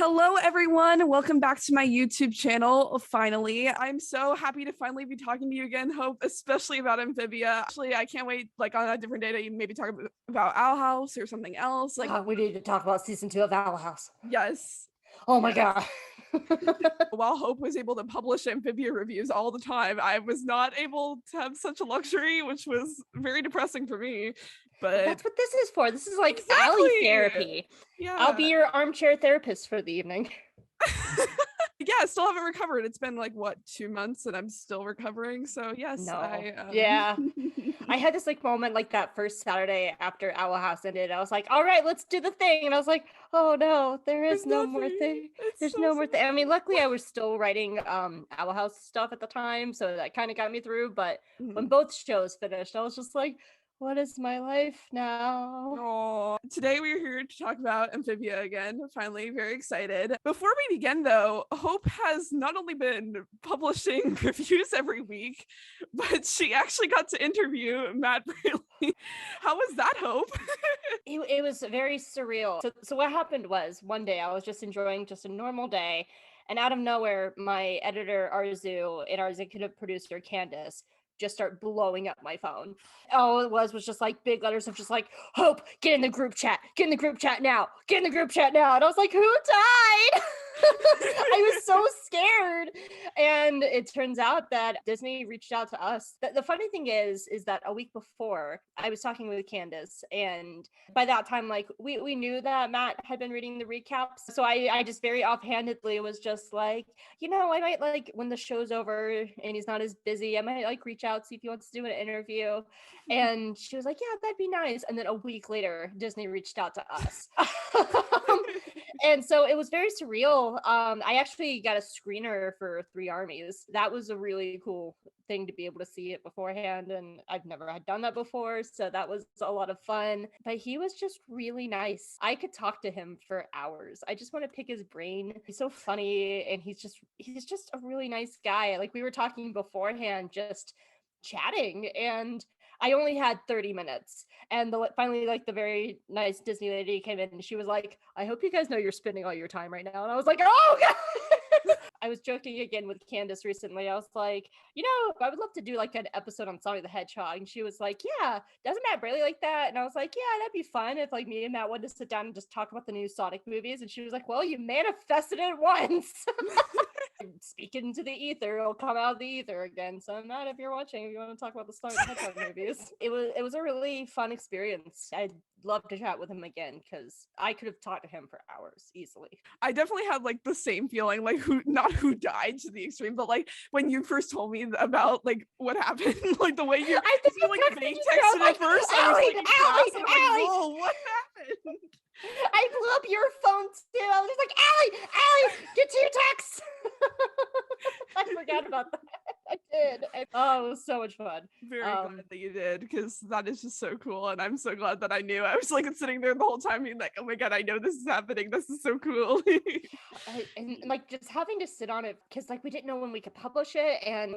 Hello, everyone. Welcome back to my YouTube channel. Finally, I'm so happy to finally be talking to you again, Hope, especially about Amphibia. Actually, I can't wait, on a different day to maybe talk about Owl House or something else. We need to talk about season 2 of Owl House. Yes. Oh my God. While Hope was able to publish Amphibia reviews all the time, I was not able to have such a luxury, which was very depressing for me. But that's what this is for. This is like exactly. Allie therapy. Yeah. I'll be your armchair therapist for the evening. Yeah, I still haven't recovered. It's been 2 months and I'm still recovering. So yes, Yeah. I had this moment that first Saturday after Owl House ended. I was like, all right, let's do the thing. And I was like, oh no, there's no more thing. There's no more thing. I mean, luckily I was still writing Owl House stuff at the time, so that kind of got me through. But when both shows finished, I was just like, what is my life now? Oh, today we're here to talk about Amphibia again. Finally, very excited. Before we begin, though, Hope has not only been publishing reviews every week, but she actually got to interview Matt Braley. How was that, Hope? It was very surreal. So what happened was one day I was just enjoying just a normal day, and out of nowhere, my editor Arzu and our executive producer Candace just start blowing up my phone. All it was just big letters of just Hope, get in the group chat now, get in the group chat now. And I was like, who died? I was so scared. And it turns out that Disney reached out to us. The funny thing is that a week before I was talking with Candace, and by that time, we knew that Matt had been reading the recaps. So I just very offhandedly was just I might when the show's over and he's not as busy, I might reach out, see if he wants to do an interview. And she was like, yeah, that'd be nice. And then a week later, Disney reached out to us. And so it was very surreal. I actually got a screener for Three Armies. That was a really cool thing to be able to see it beforehand, and I've never had done that before, so that was a lot of fun. But he was just really nice. I could talk to him for hours. I just want to pick his brain. He's so funny, and he's just a really nice guy. We were talking beforehand, just chatting, and I only had 30 minutes. And finally, the very nice Disney lady came in and she was like, I hope you guys know you're spending all your time right now. And I was like, oh God. I was joking again with Candace recently. I was like, I would love to do an episode on Sonic the Hedgehog. And she was like, yeah, doesn't Matt Braley like that? And I was like, yeah, that'd be fun if me and Matt wanted to sit down and just talk about the new Sonic movies. And she was like, well, you manifested it once. Speaking to the ether, it'll come out of the ether again. So Matt, if you're watching, if you want to talk about the Sonic the Hedgehog movies, it was a really fun experience. I'd love to chat with him again because I could have talked to him for hours easily. I definitely had the same feeling, who died to the extreme, but when you first told me about what happened, the way you vague texted at first, I was Allie, whoa, what happened? I blew up your phone too. I was just like, Allie, get to your text. I forgot about that. I did. It was so much fun. Very glad that you did, because that is just so cool, and I'm so glad that I knew. I was sitting there the whole time being oh my God, I know this is happening. This is so cool. And just having to sit on it because we didn't know when we could publish it, and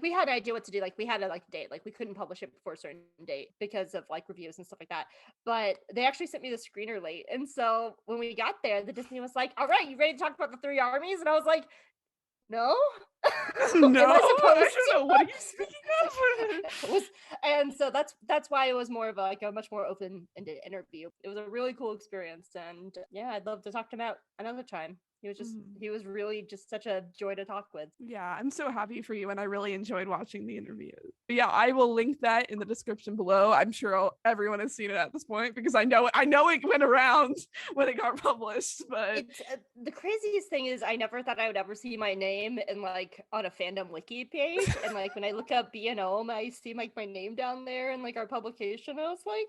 we had an idea what to do. We had a date. We couldn't publish it before a certain date because of reviews and stuff like that. But they actually sent me the screener late, and so when we got there, the Disney was like, "All right, you ready to talk about the Three Armies?" And I was like, no. No, I don't know. What are you speaking of? And so that's why it was more of a much more open-ended interview. It was a really cool experience, and yeah, I'd love to talk to him out another time. He was really just such a joy to talk with. Yeah, I'm so happy for you, and I really enjoyed watching the interview. But yeah, I will link that in the description below. I'm sure everyone has seen it at this point because I know it went around when it got published. But it's, the craziest thing is I never thought I would ever see my name in on a fandom wiki page, and when I look up B&O, I see my name down there in our publication. I was like,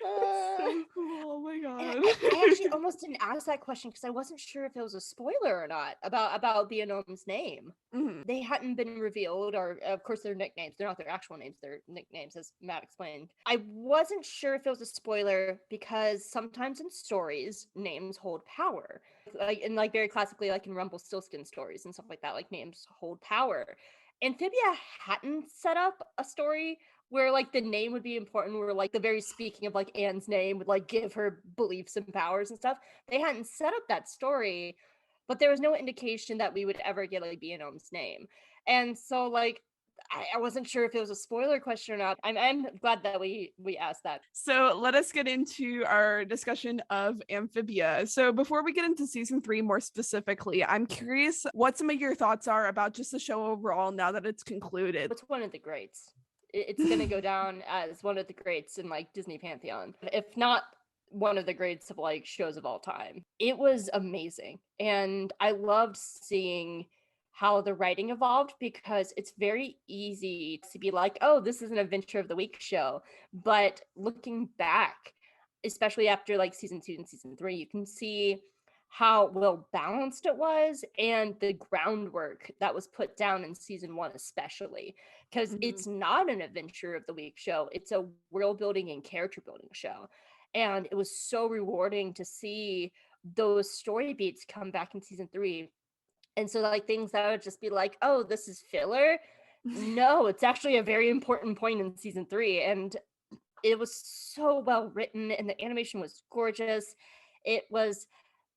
that's so cool. Oh my God. I actually almost didn't ask that question because I wasn't sure if it was a spoiler or not about B&Om's name. Mm-hmm. They hadn't been revealed, or of course their nicknames. They're not their actual names, they're nicknames, as Matt explained. I wasn't sure if it was a spoiler because sometimes in stories names hold power, very classically in Rumpelstiltskin stories and stuff like that, names hold power. Amphibia hadn't set up a story where the name would be important, where the very speaking of Anne's name would give her beliefs and powers and stuff. They hadn't set up that story. but there was no indication that we would ever get like Beonom's name. And so like I wasn't sure if it was a spoiler question or not. I'm glad that we asked that. So let us get into our discussion of Amphibia. So before we get into season 3 more specifically, I'm curious what some of your thoughts are about just the show overall now that it's concluded. It's one of the greats. It's going to go down as one of the greats in like Disney Pantheon, if not one of the greats of like shows of all time. It was amazing. And I loved seeing how the writing evolved, because it's very easy to be like, oh, this is an Adventure of the Week show. But looking back, especially after like season 2 and season 3, you can see how well balanced it was and the groundwork that was put down in season 1, especially because it's not an Adventure of the Week show. It's a world building and character building show. And it was so rewarding to see those story beats come back in season 3. And so like things that would just be like, oh, this is filler. No, it's actually a very important point in season 3. And it was so well written and the animation was gorgeous. It was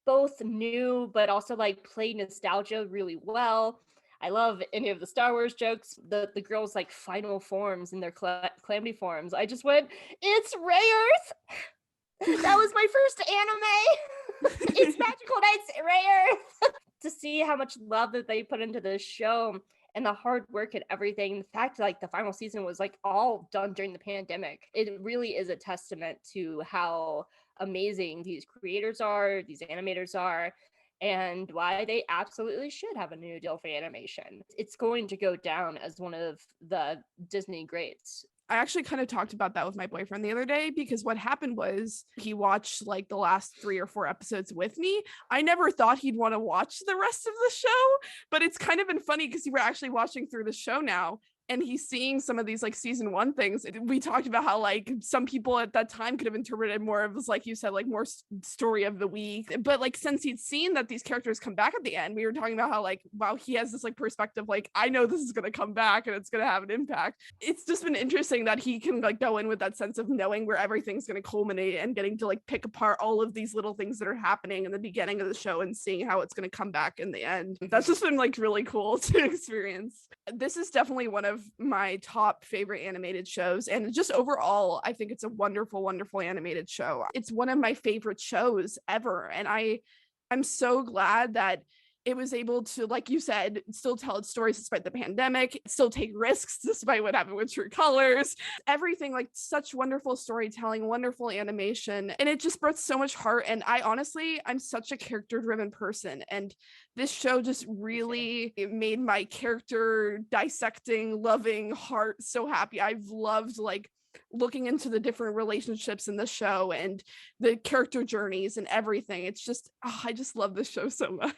both new, but also like played nostalgia really well. I love any of the Star Wars jokes. The girls' like final forms in their calamity forms. I just went, it's Ray Earth. That was my first anime. It's Magical Nights Ray Earth. To see how much love that they put into this show and the hard work and everything, the fact like the final season was like all done during the pandemic, it really is a testament to how amazing these creators are, these animators are, and why they absolutely should have a new deal for animation. It's going to go down as one of the Disney greats. I actually kind of talked about that with my boyfriend the other day, because what happened was he watched like the last 3 or 4 episodes with me. I never thought he'd want to watch the rest of the show, but it's kind of been funny because we're actually watching through the show now. And he's seeing some of these like season 1 things. We talked about how like some people at that time could have interpreted more of as, like you said, like more story of the week. But like since he'd seen that these characters come back at the end, we were talking about how like, wow, he has this like perspective, like I know this is going to come back and it's going to have an impact. It's just been interesting that he can like go in with that sense of knowing where everything's going to culminate and getting to like pick apart all of these little things that are happening in the beginning of the show and seeing how it's going to come back in the end. That's just been like really cool to experience. This is definitely one of my top favorite animated shows, and just overall I think it's a wonderful animated show. It's one of my favorite shows ever, and I'm so glad that it was able to, like you said, still tell its stories despite the pandemic, still take risks despite what happened with True Colors, everything, like such wonderful storytelling, wonderful animation, and it just brought so much heart. And I'm such a character driven person, and this show just really made my character dissecting, loving heart so happy. I've loved like looking into the different relationships in the show and the character journeys and everything. It's just, I just love this show so much.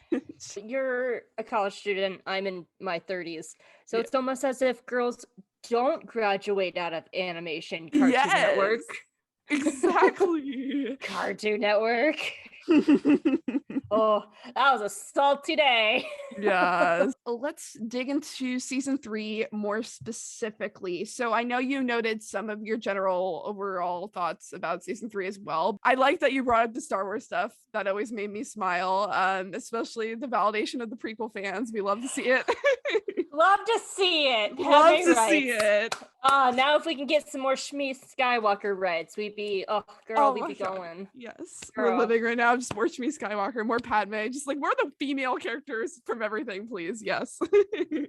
You're a college student. I'm in my 30s. So it's almost as if girls don't graduate out of animation. Cartoon Network. Exactly. Cartoon Network. Oh, that was a salty day. Yes. Let's dig into season 3 more specifically. So I know you noted some of your general overall thoughts about season 3 as well. I like that you brought up the Star Wars stuff. That always made me smile, especially the validation of the prequel fans. We love to see it. Love to see it. Love to see it. Now if we can get some more Shmi Skywalker rights, we'd be going. Yes. Girl. We're living right now. Just more Shmi Skywalker, more Padme, just like more of the female characters from everything, please. Yes.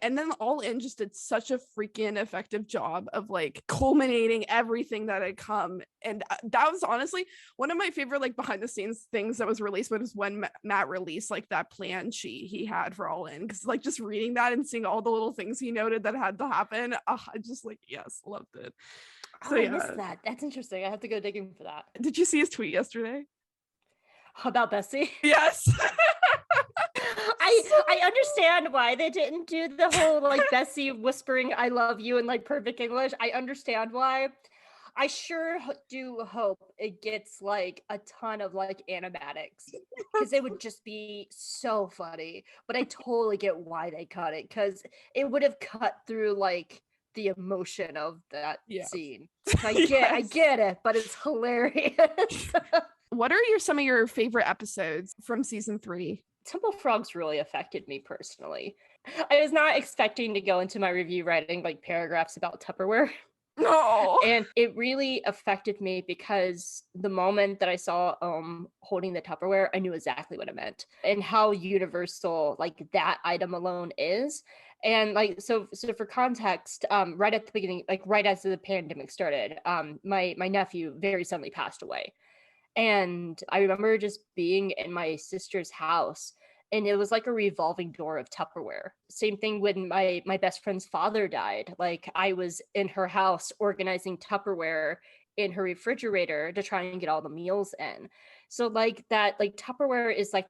And then All In just did such a freaking effective job of like culminating everything that had come. And that was honestly one of my favorite like behind the scenes things that was released, was when Matt released like that plan sheet he had for All In, because like just reading that and seeing all the little things he noted that had to happen, I just like, yes, loved it. So I missed that. That's interesting. I have to go digging for that. Did you see his tweet yesterday about Bessie? Yes. I understand why they didn't do the whole like Bessie whispering I love you in like perfect English. I understand why. I sure do hope it gets like a ton of like animatics, because it would just be so funny. But I totally get why they cut it, because it would have cut through like the emotion of that scene. I get it, but it's hilarious. What are some of your favorite episodes from season 3? Temple Frogs really affected me personally. I was not expecting to go into my review writing like paragraphs about Tupperware. No. And it really affected me because the moment that I saw holding the Tupperware, I knew exactly what it meant and how universal like that item alone is. And like so for context, right at the beginning, like right as the pandemic started, my nephew very suddenly passed away. And I remember just being in my sister's house, and it was like a revolving door of Tupperware. Same thing when my best friend's father died. Like I was in her house organizing Tupperware in her refrigerator to try and get all the meals in. So like that, like Tupperware is like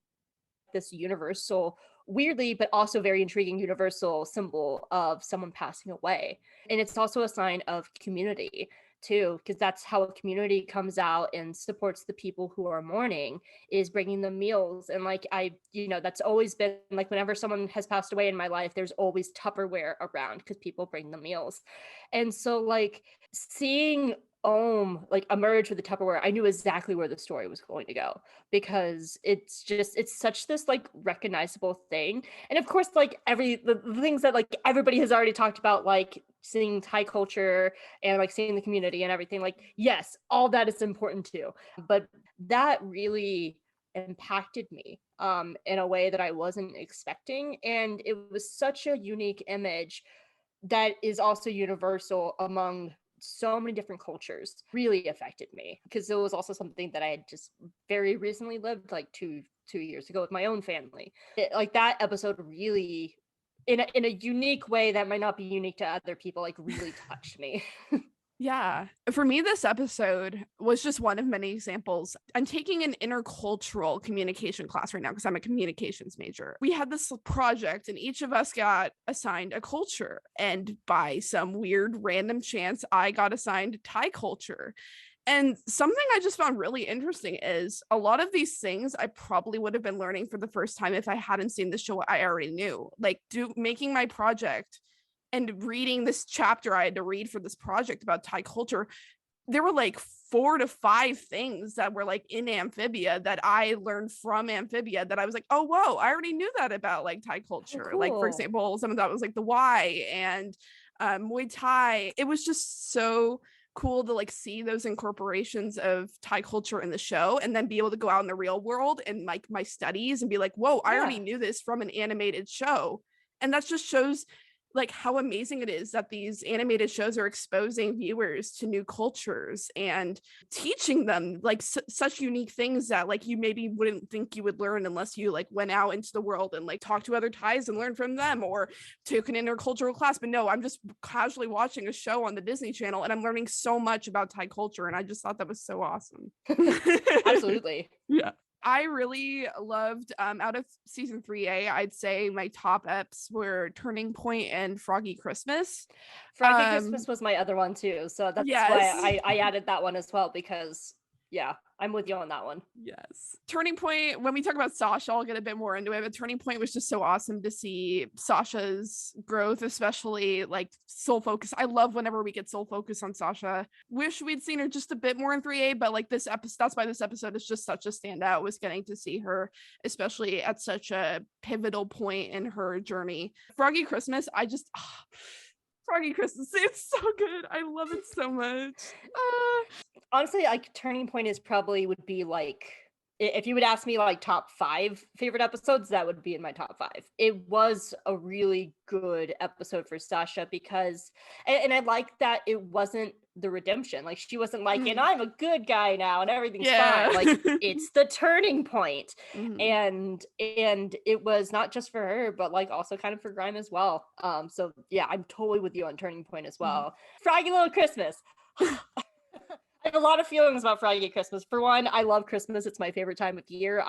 this universal, weirdly but also very intriguing universal symbol of someone passing away. And it's also a sign of community too, because that's how a community comes out and supports the people who are mourning, is bringing them meals. And like that's always been like, whenever someone has passed away in my life, there's always Tupperware around because people bring them meals. And so like seeing like emerge with the Tupperware, I knew exactly where the story was going to go, because it's such this like recognizable thing. And of course, like the things that like everybody has already talked about, like seeing Thai culture and like seeing the community and everything, like yes, all that is important too, but that really impacted me in a way that I wasn't expecting. And it was such a unique image that is also universal among so many different cultures. Really affected me because it was also something that I had just very recently lived, like two years ago with my own family. Like that episode really, in a unique way that might not be unique to other people, like really touched me. Yeah. For me, this episode was just one of many examples. I'm taking an intercultural communication class right now because I'm a communications major. We had this project and each of us got assigned a culture. And by some weird random chance, I got assigned Thai culture. And something I just found really interesting is a lot of these things I probably would have been learning for the first time if I hadn't seen the show I already knew. Like making my project and reading this chapter I had to read for this project about Thai culture, there were like 4 to 5 things that were like in Amphibia that I learned from Amphibia that I was like, oh, whoa, I already knew that about like Thai culture. Oh, cool. Like, for example, some of that was like the Y and Muay Thai. It was just so cool to like see those incorporations of Thai culture in the show and then be able to go out in the real world and like my studies and be like, whoa, I already knew this from an animated show. And that just shows like how amazing it is that these animated shows are exposing viewers to new cultures and teaching them like such unique things that like you maybe wouldn't think you would learn unless you like went out into the world and like talked to other Thais and learned from them or took an intercultural class. But no, I'm just casually watching a show on the Disney Channel and I'm learning so much about Thai culture, and I just thought that was so awesome. Absolutely. Yeah. I really loved out of season 3A, I'd say my top eps were Turning Point and Froggy Christmas. Froggy Christmas was my other one too, so that's why I added that one as well, because yeah, I'm with you on that one. Yes. Turning Point, when we talk about Sasha, I'll get a bit more into it, but Turning Point was just so awesome to see Sasha's growth, especially like soul focus. I love whenever we get soul focus on Sasha. Wish we'd seen her just a bit more in 3A, but like this episode, that's why this episode is just such a standout, was getting to see her, especially at such a pivotal point in her journey. Froggy Christmas, Froggy Christmas, it's so good. I love it so much. Honestly, like Turning Point would be like, if you would ask me like top 5 favorite episodes, that would be in my top 5. It was a really good episode for Sasha because, and I like that it wasn't the redemption. Like she wasn't like, and I'm a good guy now and everything's fine. Like it's the turning point. And it was not just for her, but like also kind of for Grime as well. So yeah, I'm totally with you on Turning Point as well. Froggy Little Christmas. I have a lot of feelings about Froggy Christmas. For one, I love Christmas. It's my favorite time of year.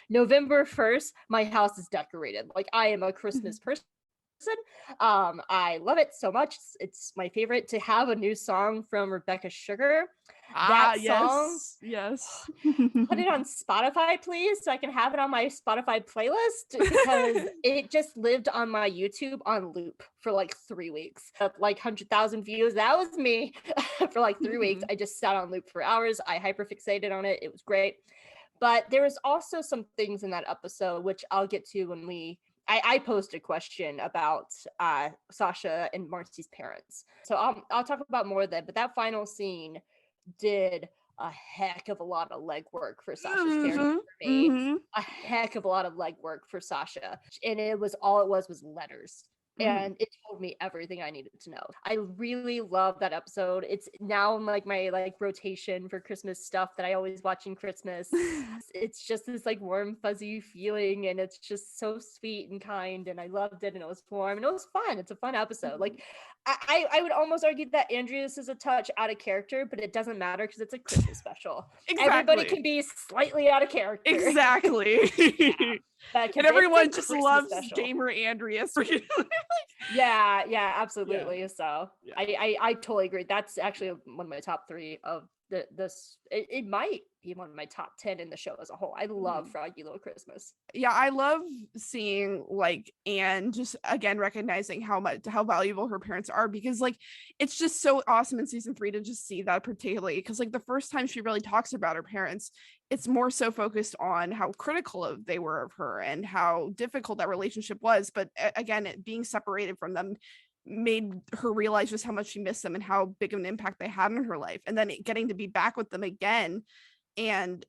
November 1st, my house is decorated. Like I am a Christmas person. I love it so much. It's my favorite. To have a new song from Rebecca Sugar. That song, yes. Put it on Spotify, please, so I can have it on my Spotify playlist, because it just lived on my YouTube on loop for like 3 weeks. Like 100,000 views. That was me for like 3 weeks. I just sat on loop for hours. I hyperfixated on it. It was great. But there was also some things in that episode, which I'll get to when I posed a question about Sasha and Marcy's parents. So I'll talk about more of that. But that final scene did a heck of a lot of legwork for Sasha's character for me. A heck of a lot of legwork for Sasha. And it was letters. And it told me everything I needed to know. I really love that episode. It's now in like my like rotation for Christmas stuff that I always watch in Christmas. It's just this like warm, fuzzy feeling, and it's just so sweet and kind. And I loved it, and it was warm, and it was fun. It's a fun episode. Like I would almost argue that Andrias is a touch out of character, but it doesn't matter because it's a Christmas special. Exactly. Everybody can be slightly out of character. Exactly. And everyone just loves special. gamer Andrias. Yeah, absolutely. Yeah. So Yeah. I totally agree. That's actually one of my top 3 of this. It might be one of my top 10 in the show as a whole. I love Froggy Little Christmas. Yeah, I love seeing like Anne just again recognizing how valuable her parents are, because like it's just so awesome in season 3 to just see that, particularly because like the first time she really talks about her parents, it's more so focused on how critical they were of her and how difficult that relationship was. But again, being separated from them made her realize just how much she missed them and how big of an impact they had in her life. And then getting to be back with them again and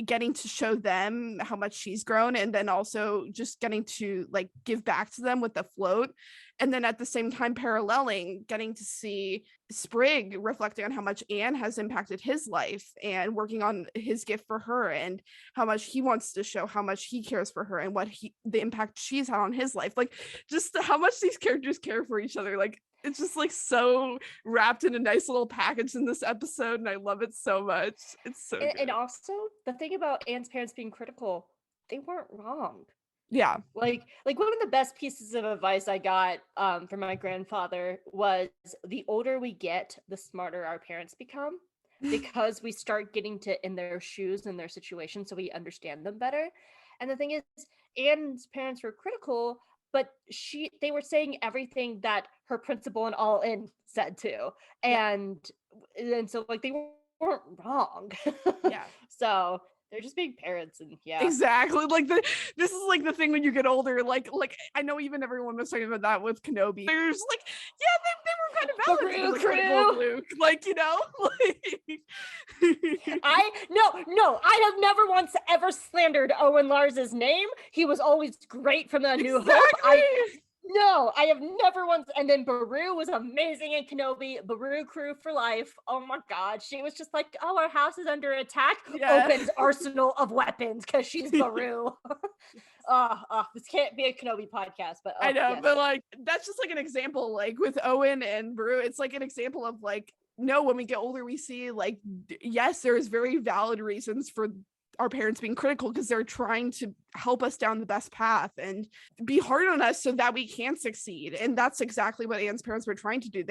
getting to show them how much she's grown, and then also just getting to like give back to them with the float, and then at the same time paralleling getting to see Sprig reflecting on how much Anne has impacted his life and working on his gift for her, and how much he wants to show how much he cares for her and the impact she's had on his life. Like just how much these characters care for each other. Like it's just like so wrapped in a nice little package in this episode, and I love it so much. It's so good. And also the thing about Anne's parents being critical, they weren't wrong. Yeah. Like one of the best pieces of advice I got from my grandfather was, the older we get, the smarter our parents become, because we start getting in their shoes and their situation, so we understand them better. And the thing is, Anne's parents were critical, but they were saying everything that her principal and All In said too. And so like they weren't wrong. Yeah. So they're just being parents, and exactly. Like this is like the thing when you get older, like I know even everyone was talking about that with Kenobi. There's like, they were kind of valid. Like, critical Luke, like, you know, like I have never once ever slandered Owen Lars's name. He was always great from the New Hope. I have never once. And then Beru was amazing in Kenobi. Beru crew for life. Oh my god, she was just like, oh, our house is under attack. Opens arsenal of weapons because she's Beru. This can't be a Kenobi podcast, but I know, but like that's just like an example. Like with Owen and Beru, it's like an example of like, no, when we get older, we see like, yes, there's very valid reasons for our parents being critical, because they're trying to help us down the best path and be hard on us so that we can succeed. And that's exactly what Anne's parents were trying to do.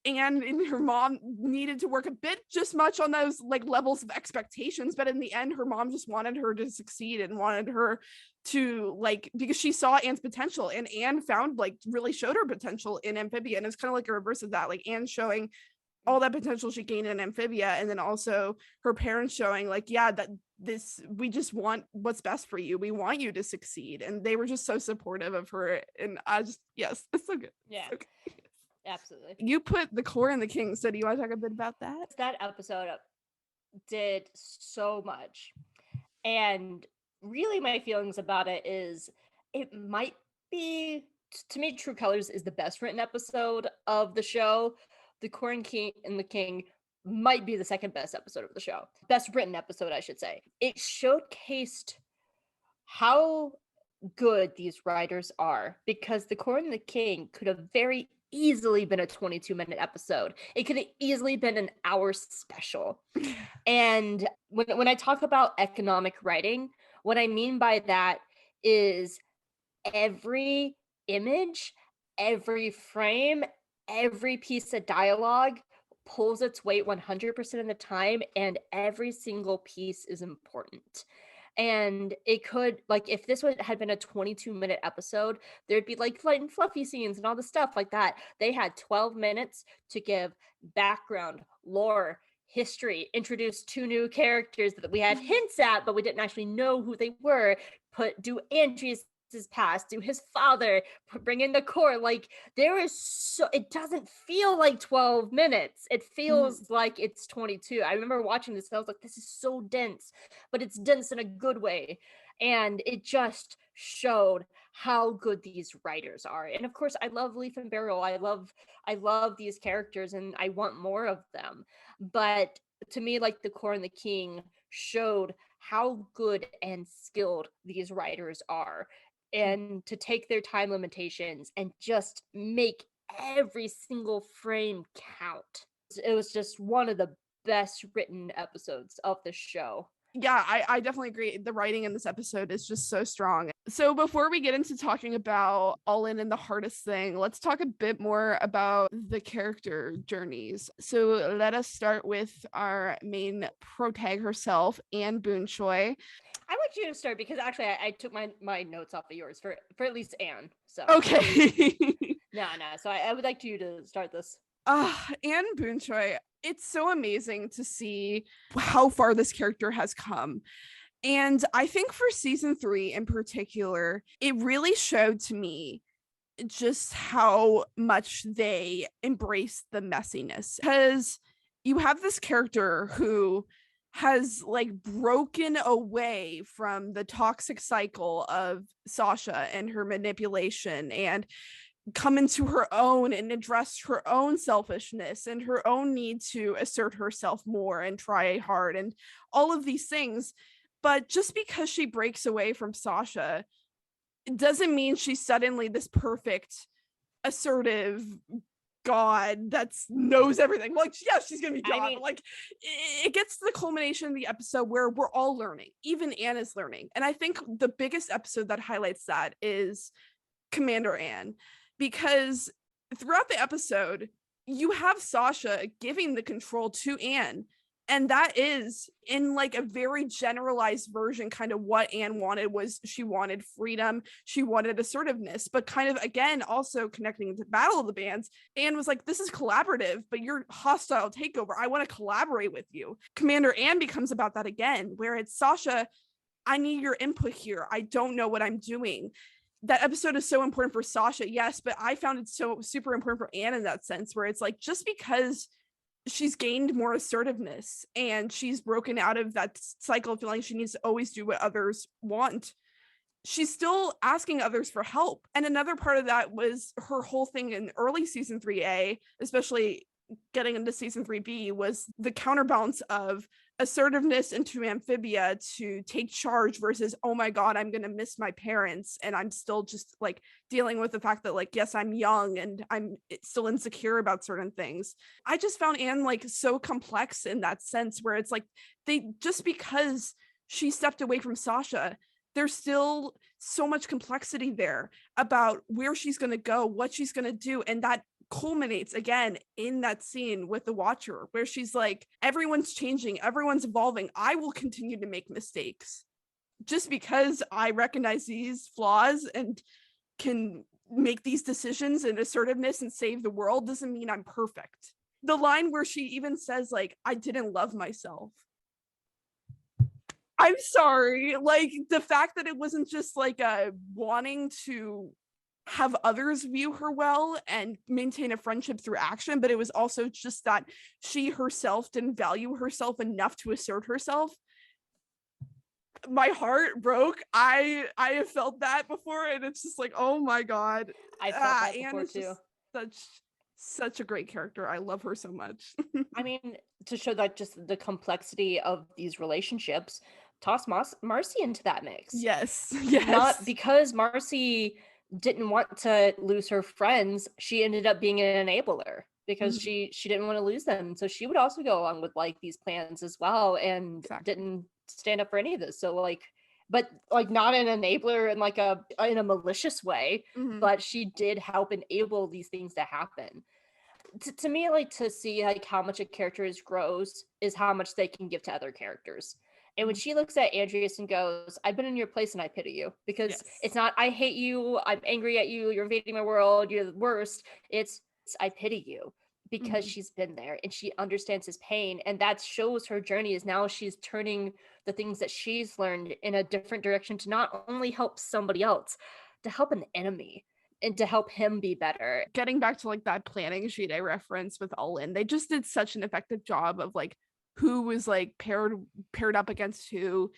Anne and her mom needed to work a bit just much on those like levels of expectations, but in the end her mom just wanted her to succeed and wanted her to like, because she saw Anne's potential, and Anne really showed her potential in Amphibia. And it's kind of like a reverse of that, like Anne showing all that potential she gained in Amphibia, and then also her parents showing like, we just want what's best for you, we want you to succeed. And they were just so supportive of her, and it's so good. So good. Absolutely. You put the core in the king, so do you want to talk a bit about that episode did so much, and really my feelings about it is, it might be, to me, True Colors is the best written episode of the show. The Core and the King might be the second best episode of the show. Best written episode, I should say. It showcased how good these writers are, because The Core and the King could have very easily been a 22-minute episode. It could have easily been an hour special. And when I talk about economic writing, what I mean by that is every image, every frame, every piece of dialogue pulls its weight 100% of the time, and every single piece is important. And it could, like, if this had been a 22-minute episode, there'd be like light and fluffy scenes and all the stuff like that. They had 12 minutes to give background, lore, history, introduced 2 new characters that we had hints at, but we didn't actually know who they were. Do Andrias' past, do his father, bring in the core. Like, there is so, it doesn't feel like 12 minutes. It feels like it's 22. I remember watching this and I was like, this is so dense, but it's dense in a good way. And it just showed how good these writers are. And of course, I love Leaf and Beryl. I love these characters and I want more of them. But to me, like, the core and the king showed how good and skilled these writers are, and to take their time limitations and just make every single frame count. It was just one of the best written episodes of the show. Yeah, I definitely agree. The writing in this episode is just so strong. So before we get into talking about All In and the hardest thing, let's talk a bit more about the character journeys. So let us start with our main protag herself, Ms Boonchuy. I want you to start because actually I took my notes off of yours for at least Anne. So okay. no. So I would like you to start this. Ms Boonchuy, it's so amazing to see how far this character has come. And I think for season 3 in particular, it really showed to me just how much they embrace the messiness. Because you have this character who has like broken away from the toxic cycle of Sasha and her manipulation and come into her own and address her own selfishness and her own need to assert herself more and try hard and all of these things. But just because she breaks away from Sasha, it doesn't mean she's suddenly this perfect, assertive god that knows everything. Like, yeah, she's gonna be god. Like, it gets to the culmination of the episode where we're all learning. Even Anne is learning. And I think the biggest episode that highlights that is Commander Anne. Because throughout the episode, you have Sasha giving the control to Anne. And that is in like a very generalized version, kind of what Anne wanted was she wanted freedom. She wanted assertiveness, but kind of, again, also connecting to Battle of the Bands. Anne was like, this is collaborative, but you're hostile takeover. I want to collaborate with you. Commander Anne becomes about that again, where it's Sasha, I need your input here. I don't know what I'm doing. That episode is so important for Sasha, yes, but I found it so super important for Anne in that sense, where it's like, just because she's gained more assertiveness and she's broken out of that cycle of feeling she needs to always do what others want, she's still asking others for help. And another part of that was her whole thing in early season 3A, especially getting into season 3B, was the counterbalance of assertiveness into Amphibia to take charge versus, oh my god, I'm gonna miss my parents and I'm still just like dealing with the fact that, like, yes, I'm young and I'm still insecure about certain things. I just found Anne like so complex in that sense, where it's like, they, just because she stepped away from Sasha, there's still so much complexity there about where she's going to go, what she's going to do. And that culminates again in that scene with the Watcher, where she's like, everyone's changing, everyone's evolving. I will continue to make mistakes. Just because I recognize these flaws and can make these decisions and assertiveness and save the world doesn't mean I'm perfect. The line where she even says, like, I didn't love myself. I'm sorry. Like, the fact that it wasn't just like a wanting to have others view her well and maintain a friendship through action, but it was also just that she herself didn't value herself enough to assert herself. My heart broke. I have felt that before, and it's just like, oh my god. I felt that before too. Such a great character. I love her so much. I mean, to show that just the complexity of these relationships, toss Marcy into that mix. Yes. Not because Marcy didn't want to lose her friends, she ended up being an enabler because she didn't want to lose them. So she would also go along with like these plans as well, and didn't stand up for any of this. So like, but like not an enabler in like in a malicious way, but she did help enable these things to happen. To me, like, to see like how much a character grows is how much they can give to other characters. And when she looks at Andrias and goes, I've been in your place and I pity you, because it's not, I hate you, I'm angry at you, you're invading my world, you're the worst. It's I pity you because she's been there and she understands his pain, and that shows her journey is now she's turning the things that she's learned in a different direction to not only help somebody else, to help an enemy and to help him be better. Getting back to like that planning sheet I referenced with All In, they just did such an effective job of like who was like paired up against who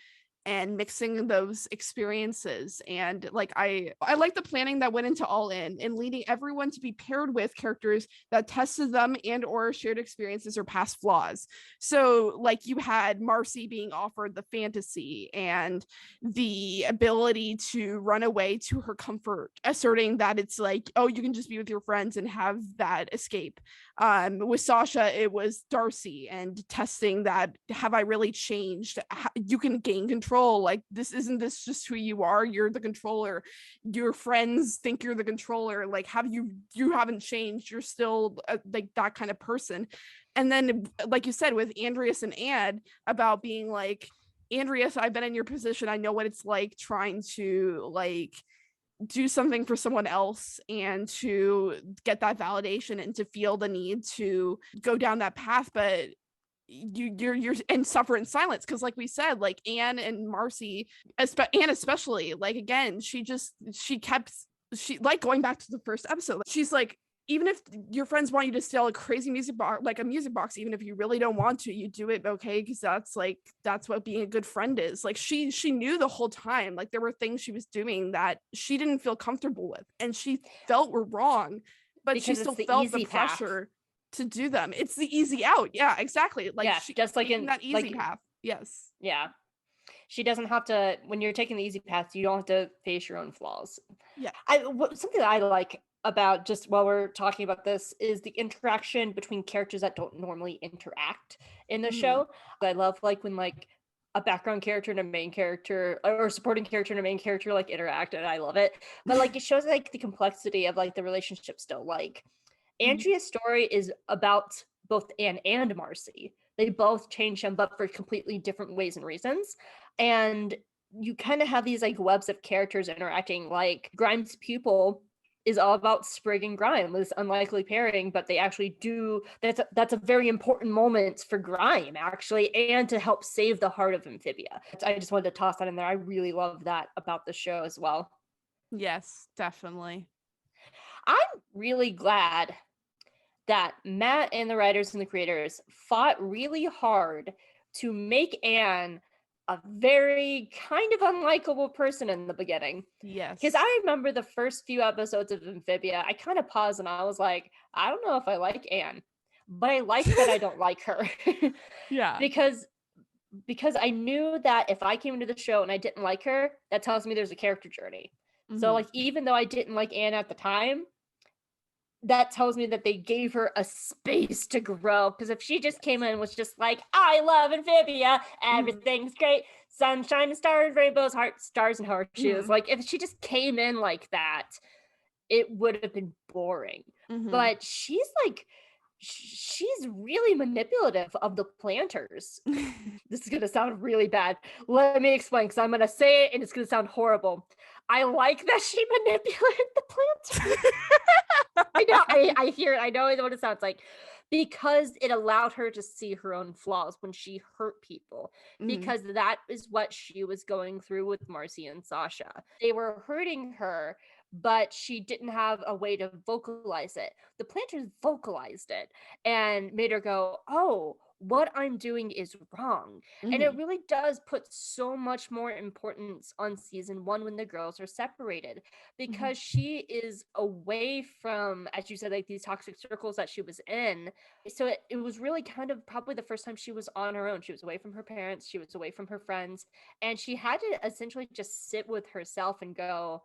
and mixing those experiences. And like I like the planning that went into All In and leading everyone to be paired with characters that tested them and or shared experiences or past flaws. So like you had Marcy being offered the fantasy and the ability to run away to her comfort, asserting that it's like, oh, you can just be with your friends and have that escape. With Sasha, it was Darcy and testing that, have I really changed? You can gain control. Like, isn't this just who you are? You're the controller. Your friends think you're the controller. Like, you haven't changed. You're still like that kind of person. And then, like you said, with Andrias and Anne, about being like, Andrias, I've been in your position. I know what it's like trying to like do something for someone else and to get that validation and to feel the need to go down that path, but you're and suffer in silence, because like we said, like Anne and Marcy, Anne especially, like again, she like going back to the first episode, she's like, even if your friends want you to sell a crazy music box, like a music box, even if you really don't want to, you do it, okay, because that's what being a good friend is. Like she knew the whole time, like there were things she was doing that she didn't feel comfortable with and she felt were wrong, but because she still felt the pressure to do them. It's the easy out. Yeah, exactly. Like yeah, just like in that easy path. Yes. Yeah. She doesn't have to, when you're taking the easy path, you don't have to face your own flaws. Yeah. Something that I like about, just while we're talking about this, is the interaction between characters that don't normally interact in the show. I love like when like a background character and a main character, or a supporting character and a main character like interact, and I love it. But like it shows like the complexity of like the relationship still. Like Andria's story is about both Anne and Marcy. They both change him, but for completely different ways and reasons. And you kind of have these like webs of characters interacting. Like Grime's pupil is all about Sprig and Grime, this unlikely pairing, but they actually do. That's a very important moment for Grime, actually, and to help save the heart of Amphibia. I just wanted to toss that in there. I really love that about the show as well. Yes, definitely. I'm really glad that Matt and the writers and the creators fought really hard to make Anne a very kind of unlikable person in the beginning. Yes. Because I remember the first few episodes of Amphibia, I kind of paused and I was like, I don't know if I like Anne, but I like that I don't like her. Yeah. Because I knew that if I came into the show and I didn't like her, that tells me there's a character journey. So like, even though I didn't like Anne at the time, that tells me that they gave her a space to grow. Because if she just came in and was just like, I love Amphibia, everything's great, sunshine and stars, rainbows, hearts, stars and horseshoes. Like if she just came in like that, it would have been boring. But she's really manipulative of the planters. This is gonna sound really bad. Let me explain, because I'm gonna say it and it's gonna sound horrible. I like that she manipulated the planters. I know, I hear it. I know what it sounds like. Because it allowed her to see her own flaws when she hurt people. Because that is what she was going through with Marcy and Sasha. They were hurting her, but she didn't have a way to vocalize it. The planters vocalized it and made her go, oh, what I'm doing is wrong. And it really does put so much more importance on season 1 when the girls are separated, because she is away from, as you said, like these toxic circles that she was in. So it was really kind of probably the first time she was on her own. She was away from her parents, she was away from her friends, and she had to essentially just sit with herself and go,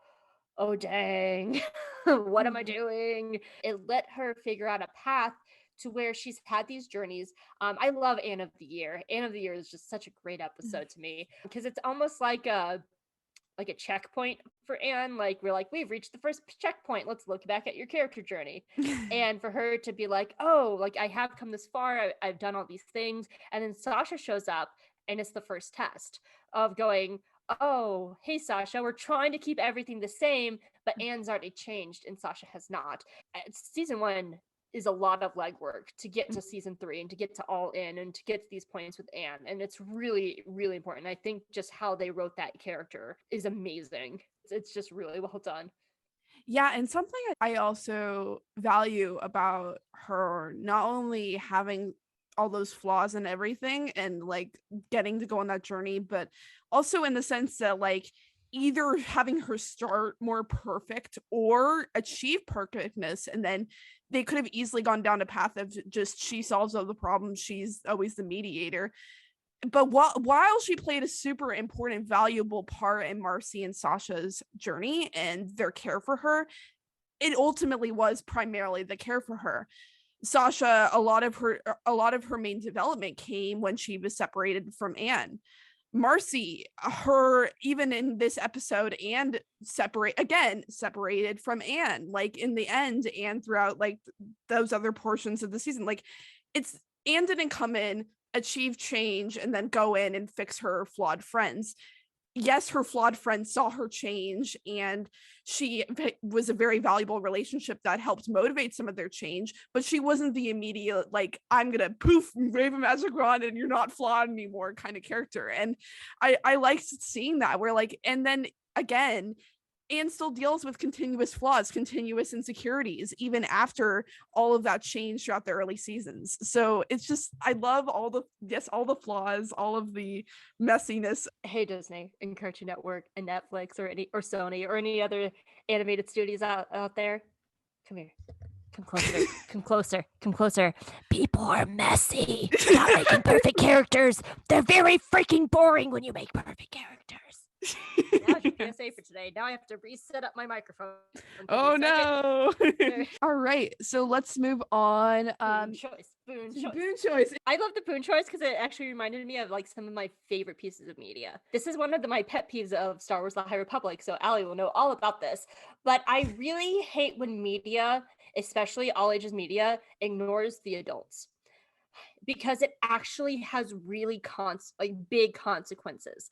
oh dang, what am I doing? It let her figure out a path to where she's had these journeys. I love Anne of the Year. Anne of the Year is just such a great episode to me, because it's almost like a checkpoint for Anne. Like we've reached the first checkpoint, let's look back at your character journey. And for her to be like, oh, like I have come this far, I've done all these things. And then Sasha shows up and it's the first test of going, oh, hey Sasha, we're trying to keep everything the same, but Anne's already changed and Sasha has not. Season 1 is a lot of legwork to get to season 3 and to get to All In and to get to these points with Anne. And it's really, really important. I think just how they wrote that character is amazing. It's just really well done. Yeah, and something I also value about her, not only having all those flaws and everything and like getting to go on that journey, but also in the sense that like either having her start more perfect or achieve perfectness, and then they could have easily gone down a path of just she solves all the problems, she's always the mediator. But while she played a super important, valuable part in Marcy and Sasha's journey and their care for her, it ultimately was primarily the care for her. Sasha, a lot of her main development came when she was separated from Anne. Marcy, her even in this episode, and separated from Anne, like in the end, and throughout like those other portions of the season. Like it's Anne didn't come in, achieve change, and then go in and fix her flawed friends. Yes, her flawed friends saw her change, and she was a very valuable relationship that helped motivate some of their change, but she wasn't the immediate, like, I'm gonna poof, wave a magic wand and you're not flawed anymore kind of character. And I liked seeing that, where like, and then again, Anne still deals with continuous flaws, continuous insecurities, even after all of that change throughout the early seasons. So it's just, I love all the flaws, all of the messiness. Hey, Disney and Cartoon Network and Netflix or Sony or any other animated studios out there, come here. Come closer. Come closer. Come closer. People are messy. Stop making perfect characters. They're very freaking boring when you make perfect characters. That was your PSA for today. Now I have to reset up my microphone. Oh no. All right, so let's move on. Boonchuy. I love the Boonchuy because it actually reminded me of like some of my favorite pieces of media. This is one of my pet peeves of Star Wars: The High Republic, so Allie will know all about this. But I really hate when media, especially all ages media, ignores the adults, because it actually has really big consequences.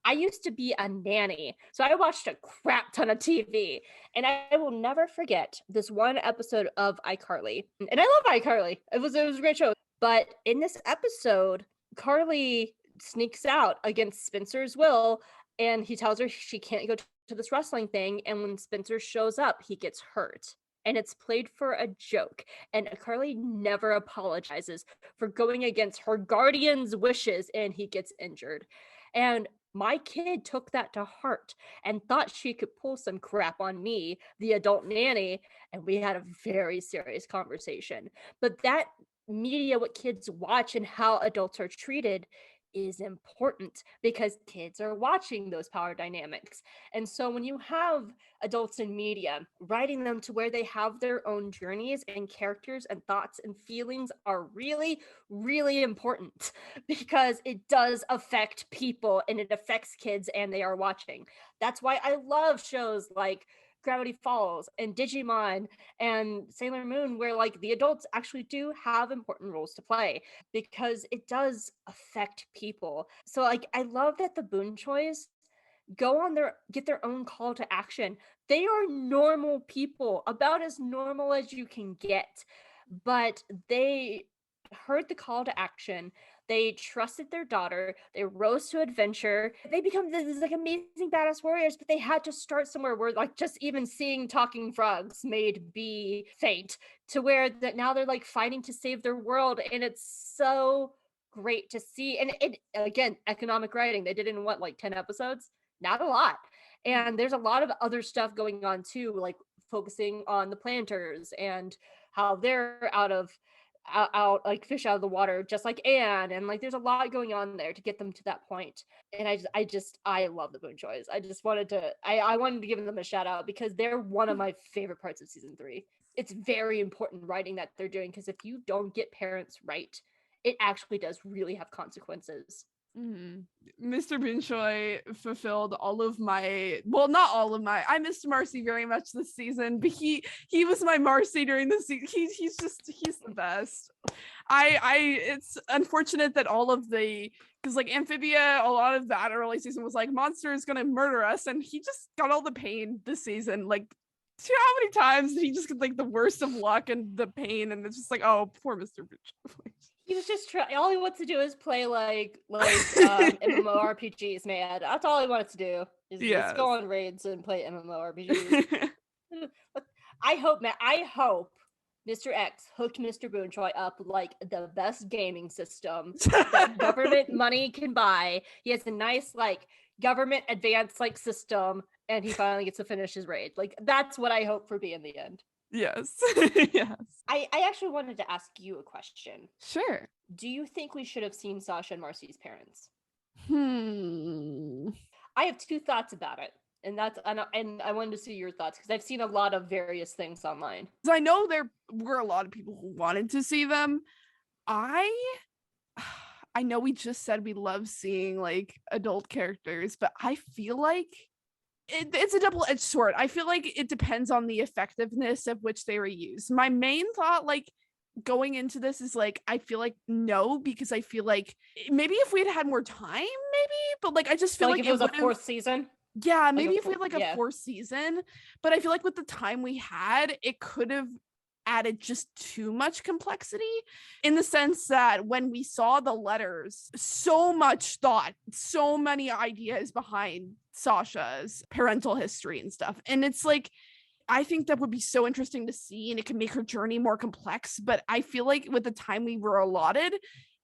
I used to be a nanny, so I watched a crap ton of TV, and I will never forget this one episode of iCarly. And I love iCarly. It was a great show. But in this episode, Carly sneaks out against Spencer's will, and he tells her she can't go to this wrestling thing, and when Spencer shows up, he gets hurt. And it's played for a joke. And Carly never apologizes for going against her guardian's wishes, and he gets injured. And my kid took that to heart and thought she could pull some crap on me, the adult nanny, and we had a very serious conversation. But that media, what kids watch and how adults are treated, is important because kids are watching those power dynamics. And so when you have adults in media writing them to where they have their own journeys and characters and thoughts and feelings are really, really important, because it does affect people and it affects kids and they are watching. That's why I love shows like Gravity Falls and Digimon and Sailor Moon, where like the adults actually do have important roles to play, because it does affect people. So like I love that the Boonchuys get their own call to action. They are normal people, about as normal as you can get, but they heard the call to action. They trusted their daughter. They rose to adventure. They become these like amazing badass warriors, but they had to start somewhere where like just even seeing talking frogs made be faint, to where that now they're like fighting to save their world. And it's so great to see. And it, again, economic writing. They did it in what, like 10 episodes? Not a lot. And there's a lot of other stuff going on too, like focusing on the planters and how they're out like fish out of the water, just like Anne. And like there's a lot going on there to get them to that point. And I love the Boonchuys. I wanted to give them a shout out because they're one of my favorite parts of season 3. It's very important writing that they're doing, because if you don't get parents right, it actually does really have consequences. Mm-hmm. Mr. Boonchuy fulfilled all of my, well, not all of my, I missed Marcy very much this season, but he was my Marcy during the season. He's the best. It's unfortunate that all of the, because like Amphibia, a lot of that early season was like, monster is gonna murder us, and he just got all the pain this season. Like See how many times he just gets like the worst of luck and the pain, and it's just like, oh, poor Mr. Boonchuy. He was just trying. All he wants to do is play like MMORPGs, man. That's all he wants to do is go on raids and play MMORPGs. I hope Mr. X hooked Mr. Boonchuy up like the best gaming system that government money can buy. He has a nice like government advanced like system, and he finally gets to finish his raid. Like that's what I hope for B in the end. Yes. Yes. I actually wanted to ask you a question. Sure. Do you think we should have seen Sasha and Marcy's parents? I have two thoughts about it. And I wanted to see your thoughts because I've seen a lot of various things online. I know there were a lot of people who wanted to see them. I know we just said we love seeing like adult characters, but I feel like it's a double-edged sword. I feel like it depends on the effectiveness of which they were used. My main thought, like going into this, is like I feel like no, because I feel like maybe if we'd had more time, maybe, but like I just feel like if it was a fourth season. Yeah, maybe if we had like a fourth season, but I feel like with the time we had, it could have added just too much complexity, in the sense that when we saw the letters, so much thought, so many ideas behind Sasha's parental history and stuff. And it's like, I think that would be so interesting to see, and it could make her journey more complex. But I feel like with the time we were allotted,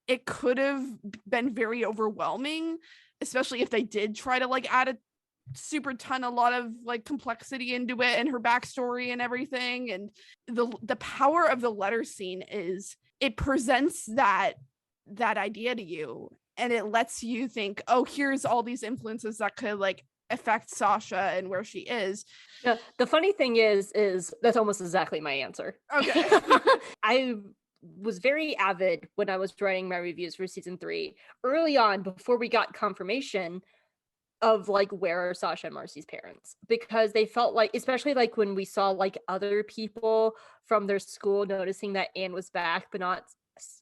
it could have been very overwhelming, especially if they did try to like add a a lot of like complexity into it and her backstory and everything. And the power of the letter scene is it presents that idea to you, and it lets you think, oh, here's all these influences that could like affect Sasha and where she is. Yeah, the funny thing is that's almost exactly my answer. Okay. I was very avid when I was writing my reviews for season 3 early on, before we got confirmation of like where are Sasha and Marcy's parents, because they felt like, especially like when we saw like other people from their school noticing that Anne was back but not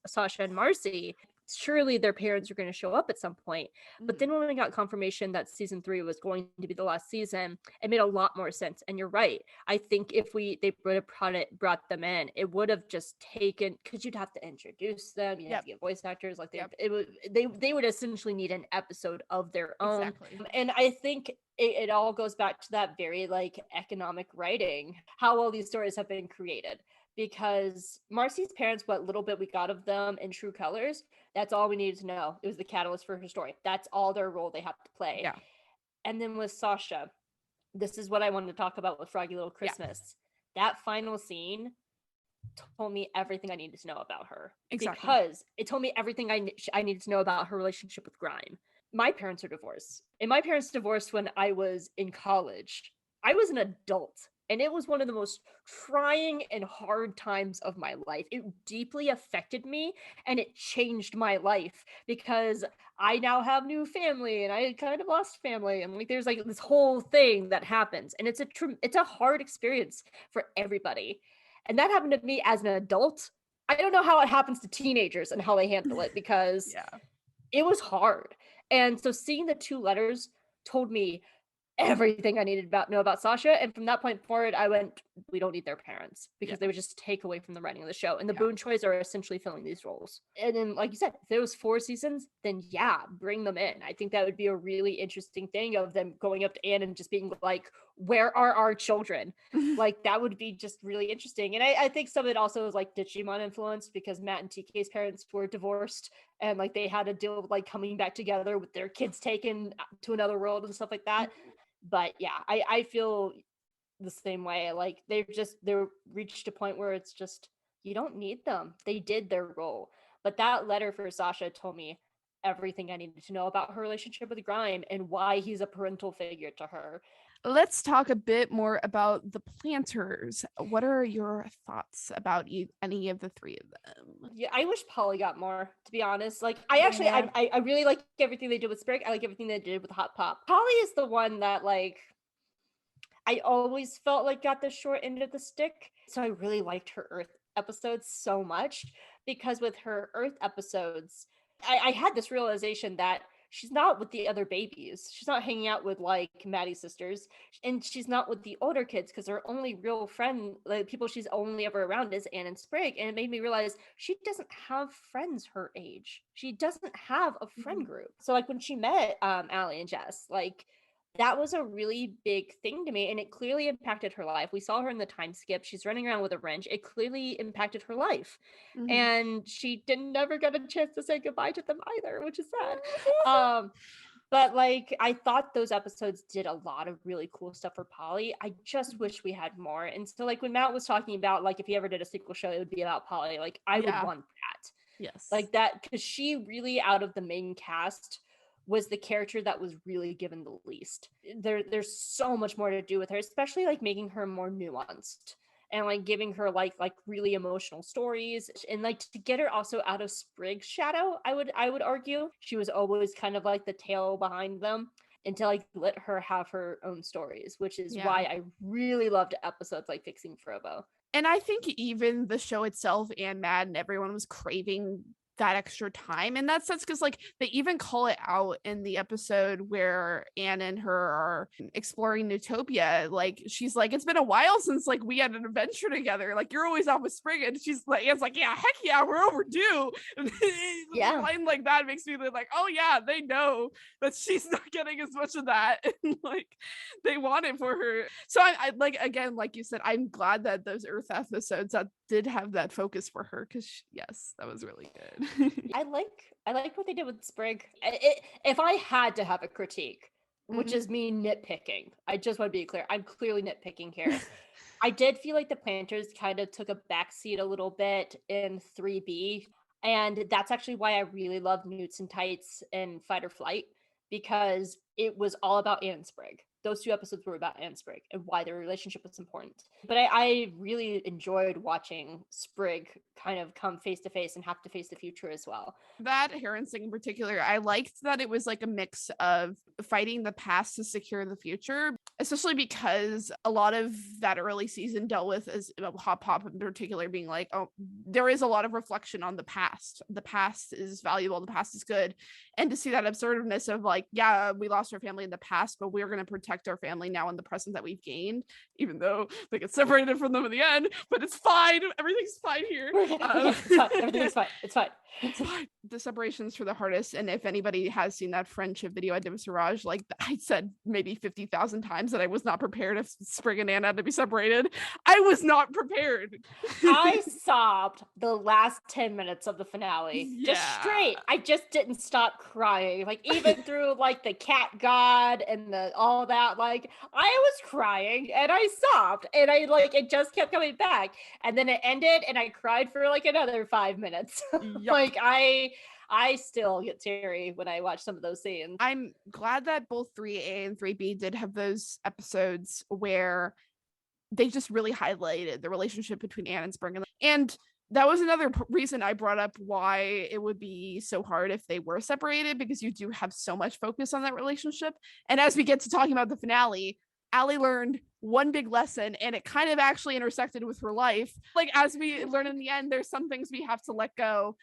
Sasha and Marcy, surely their parents are going to show up at some point. But then when we got confirmation that season 3 was going to be the last season, it made a lot more sense. And you're right, I think if they would have brought them in, it would have just taken, because you'd have to introduce them, you have to get voice actors, like they would essentially need an episode of their own. Exactly. And I think it all goes back to that very like economic writing, how all these stories have been created. Because Marcy's parents, what little bit we got of them in True Colors, that's all we needed to know. It was the catalyst for her story. That's all their role they have to play. Yeah. And then with Sasha, this is what I wanted to talk about with Froggy Little Christmas. Yeah. That final scene told me everything I needed to know about her. Exactly. Because it told me everything I needed to know about her relationship with Grime. My parents are divorced. And my parents divorced when I was in college. I was an adult. And it was one of the most trying and hard times of my life. It deeply affected me, and it changed my life, because I now have new family and I kind of lost family. And like, there's like this whole thing that happens, and it's a hard experience for everybody. And that happened to me as an adult. I don't know how it happens to teenagers and how they handle it, because it was hard. And so seeing the 2 letters told me everything I needed to know about Sasha. And from that point forward, I went, we don't need their parents, because they would just take away from the writing of the show. And the Boonchuys are essentially filling these roles. And then, like you said, if there was 4 seasons, then bring them in. I think that would be a really interesting thing, of them going up to Anne and just being like, where are our children? Like, that would be just really interesting. And I think some of it also is like Digimon influence, because Matt and TK's parents were divorced, and like they had to deal with like coming back together with their kids taken to another world and stuff like that. But yeah, I feel the same way. Like they're reached a point where it's just, you don't need them. They did their role. But that letter for Sasha told me everything I needed to know about her relationship with Grime and why he's a parental figure to her. Let's talk a bit more about the Plantars. What are your thoughts about any of the 3 of them? Yeah, I wish Polly got more, to be honest. Like, I really like everything they did with Sprig. I like everything they did with Hot Pop. Polly is the one that, like, I always felt like got the short end of the stick. So I really liked her Earth episodes so much, because with her Earth episodes, I had this realization that she's not with the other babies. She's not hanging out with like Maddie's sisters, and she's not with the older kids because her only real friend, like people she's only ever around, is Anne and Sprig. And it made me realize she doesn't have friends her age. She doesn't have a friend group. So like when she met Allie and Jess, like that was a really big thing to me, and it clearly impacted her life. We saw her in the time skip. She's running around with a wrench. It clearly impacted her life. And she didn't never get a chance to say goodbye to them either, which is sad. But like I thought those episodes did a lot of really cool stuff for Polly. I just wish we had more. And so like when Matt was talking about like if he ever did a sequel show, it would be about Polly. Like I would want that. Yes. Like that, because she really, out of the main cast, was the character that was really given the least. There's so much more to do with her, especially like making her more nuanced and like giving her like really emotional stories, and like to get her also out of Sprig's shadow. I would argue she was always kind of like the tail behind them, and to like let her have her own stories, which is why I really loved episodes like Fixing Frobo. And I think even the show itself and Mad and everyone was craving that extra time in that sense, because like they even call it out in the episode where Anne and her are exploring Newtopia. Like she's like, it's been a while since like we had an adventure together, like you're always out with Sprig, and she's like, Anne's like, yeah, heck yeah, we're overdue. A line like that makes me like, oh yeah, they know that she's not getting as much of that, and like they want it for her. So I like, again, like you said, I'm glad that those Earth episodes that did have that focus for her, because yes, that was really good. I like what they did with Sprig. If I had to have a critique, which is me nitpicking, I just want to be clear, I'm clearly nitpicking here. I did feel like the Plantars kind of took a backseat a little bit in 3B, and that's actually why I really love Newts and Tights and Fight or Flight, because it was all about Anne and Sprig. Those two episodes were about Anne and Sprig and why their relationship was important. But I really enjoyed watching Sprig kind of come face to face and have to face the future as well. That Heron thing in particular, I liked that it was like a mix of fighting the past to secure the future, especially because a lot of that early season dealt with, as Hop Pop in particular, being like, oh, there is a lot of reflection on the past. The past is valuable. The past is good. And to see that absurdness of like, yeah, we lost our family in the past, but we're going to protect our family now in the present that we've gained, even though they get separated from them in the end, but it's fine. Everything's fine here. It's fine. Everything's fine. It's fine. It's fine. The separations for the hardest. And if anybody has seen that friendship video I did with Siraj, like I said maybe 50,000 times that I was not prepared if Sprig and Anne had to be separated. I was not prepared. I sobbed the last 10 minutes of the finale. Yeah. Just straight. I just didn't stop crying. Like even through like the cat god and the all that, like I was crying and I sobbed and I like it just kept coming back. And then it ended and I cried for like another 5 minutes. Yep. Like I still get teary when I watch some of those scenes. I'm glad that both 3A and 3B did have those episodes where they just really highlighted the relationship between Anne and Spring. And that was another reason I brought up why it would be so hard if they were separated, because you do have so much focus on that relationship. And as we get to talking about the finale, Allie learned one big lesson, and it kind of actually intersected with her life. Like as we learn in the end, there's some things we have to let go.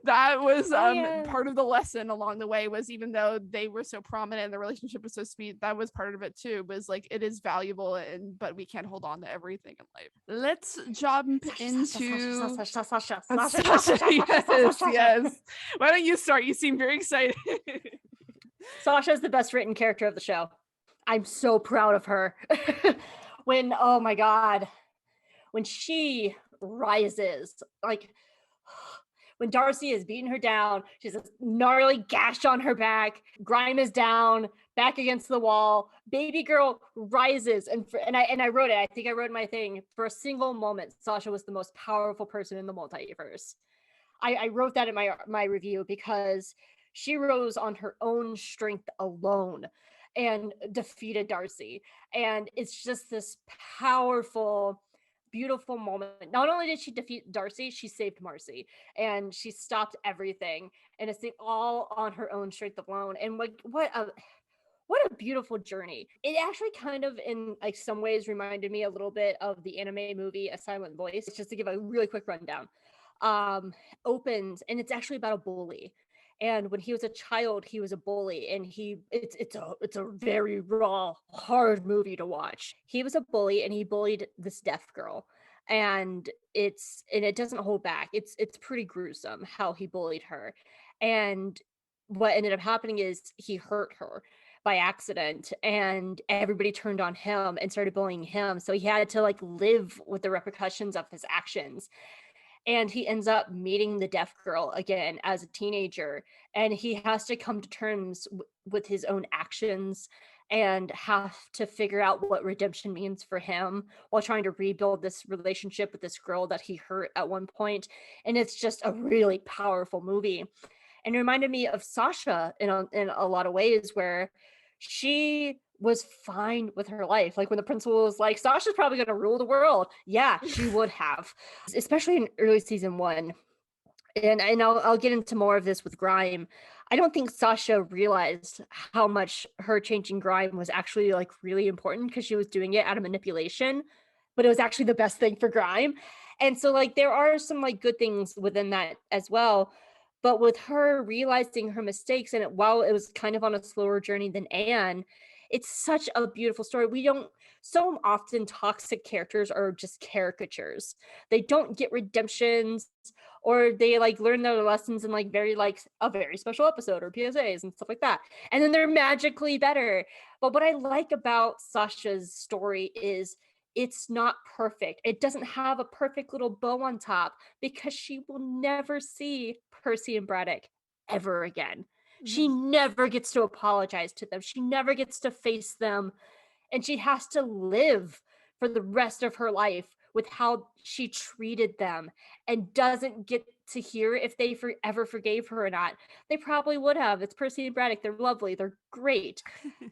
That was part of the lesson along the way, was even though they were so prominent and the relationship was so sweet, that was part of it too, was like it is valuable, but we can't hold on to everything in life. Let's jump into Sasha. Yes. Why don't you start? You seem very excited. Sasha is the best written character of the show. I'm so proud of her. When, oh my God, when she rises, like when Darcy is beating her down, she's a gnarly gash on her back, Grime is down, back against the wall, baby girl rises. And I wrote it, I think I wrote my thing, for a single moment, Sasha was the most powerful person in the multiverse. I wrote that in my review because she rose on her own strength alone and defeated Darcy. And it's just this powerful, beautiful moment. Not only did she defeat Darcy, she saved Marcy, and she stopped everything. And it's all on her own strength alone. And like, what a beautiful journey. It actually kind of, in like some ways, reminded me a little bit of the anime movie A Silent Voice. Just to give a really quick rundown. Opens, and it's actually about a bully. And when he was a child, he was a bully, and it's a very raw, hard movie to watch. He was a bully, and he bullied this deaf girl, and it doesn't hold back. It's pretty gruesome how he bullied her, and what ended up happening is he hurt her by accident, and everybody turned on him and started bullying him, so he had to like live with the repercussions of his actions. And he ends up meeting the deaf girl again as a teenager, and he has to come to terms with his own actions and have to figure out what redemption means for him while trying to rebuild this relationship with this girl that he hurt at one point. And it's just a really powerful movie, and it reminded me of Sasha in a lot of ways, where she was fine with her life. Like when the principal was like, Sasha's probably going to rule the world. Yeah, she would have, especially in early season one. And I'll get into more of this with Grime. I don't think Sasha realized how much her changing Grime was actually like really important, because she was doing it out of manipulation, but it was actually the best thing for Grime. And so like there are some like good things within that as well. But with her realizing her mistakes, and while it was kind of on a slower journey than Anne, it's such a beautiful story. We don't So often toxic characters are just caricatures. They don't get redemptions, or they like learn their lessons in like a very special episode or PSAs and stuff like that. And then they're magically better. But what I like about Sasha's story is it's not perfect. It doesn't have a perfect little bow on top, because she will never see Percy and Braddock ever again. She never gets to apologize to them. She never gets to face them, and she has to live for the rest of her life with how she treated them, and doesn't get to hear if they ever forgave her or not. They probably would have. It's Percy and Braddock. They're lovely. They're great.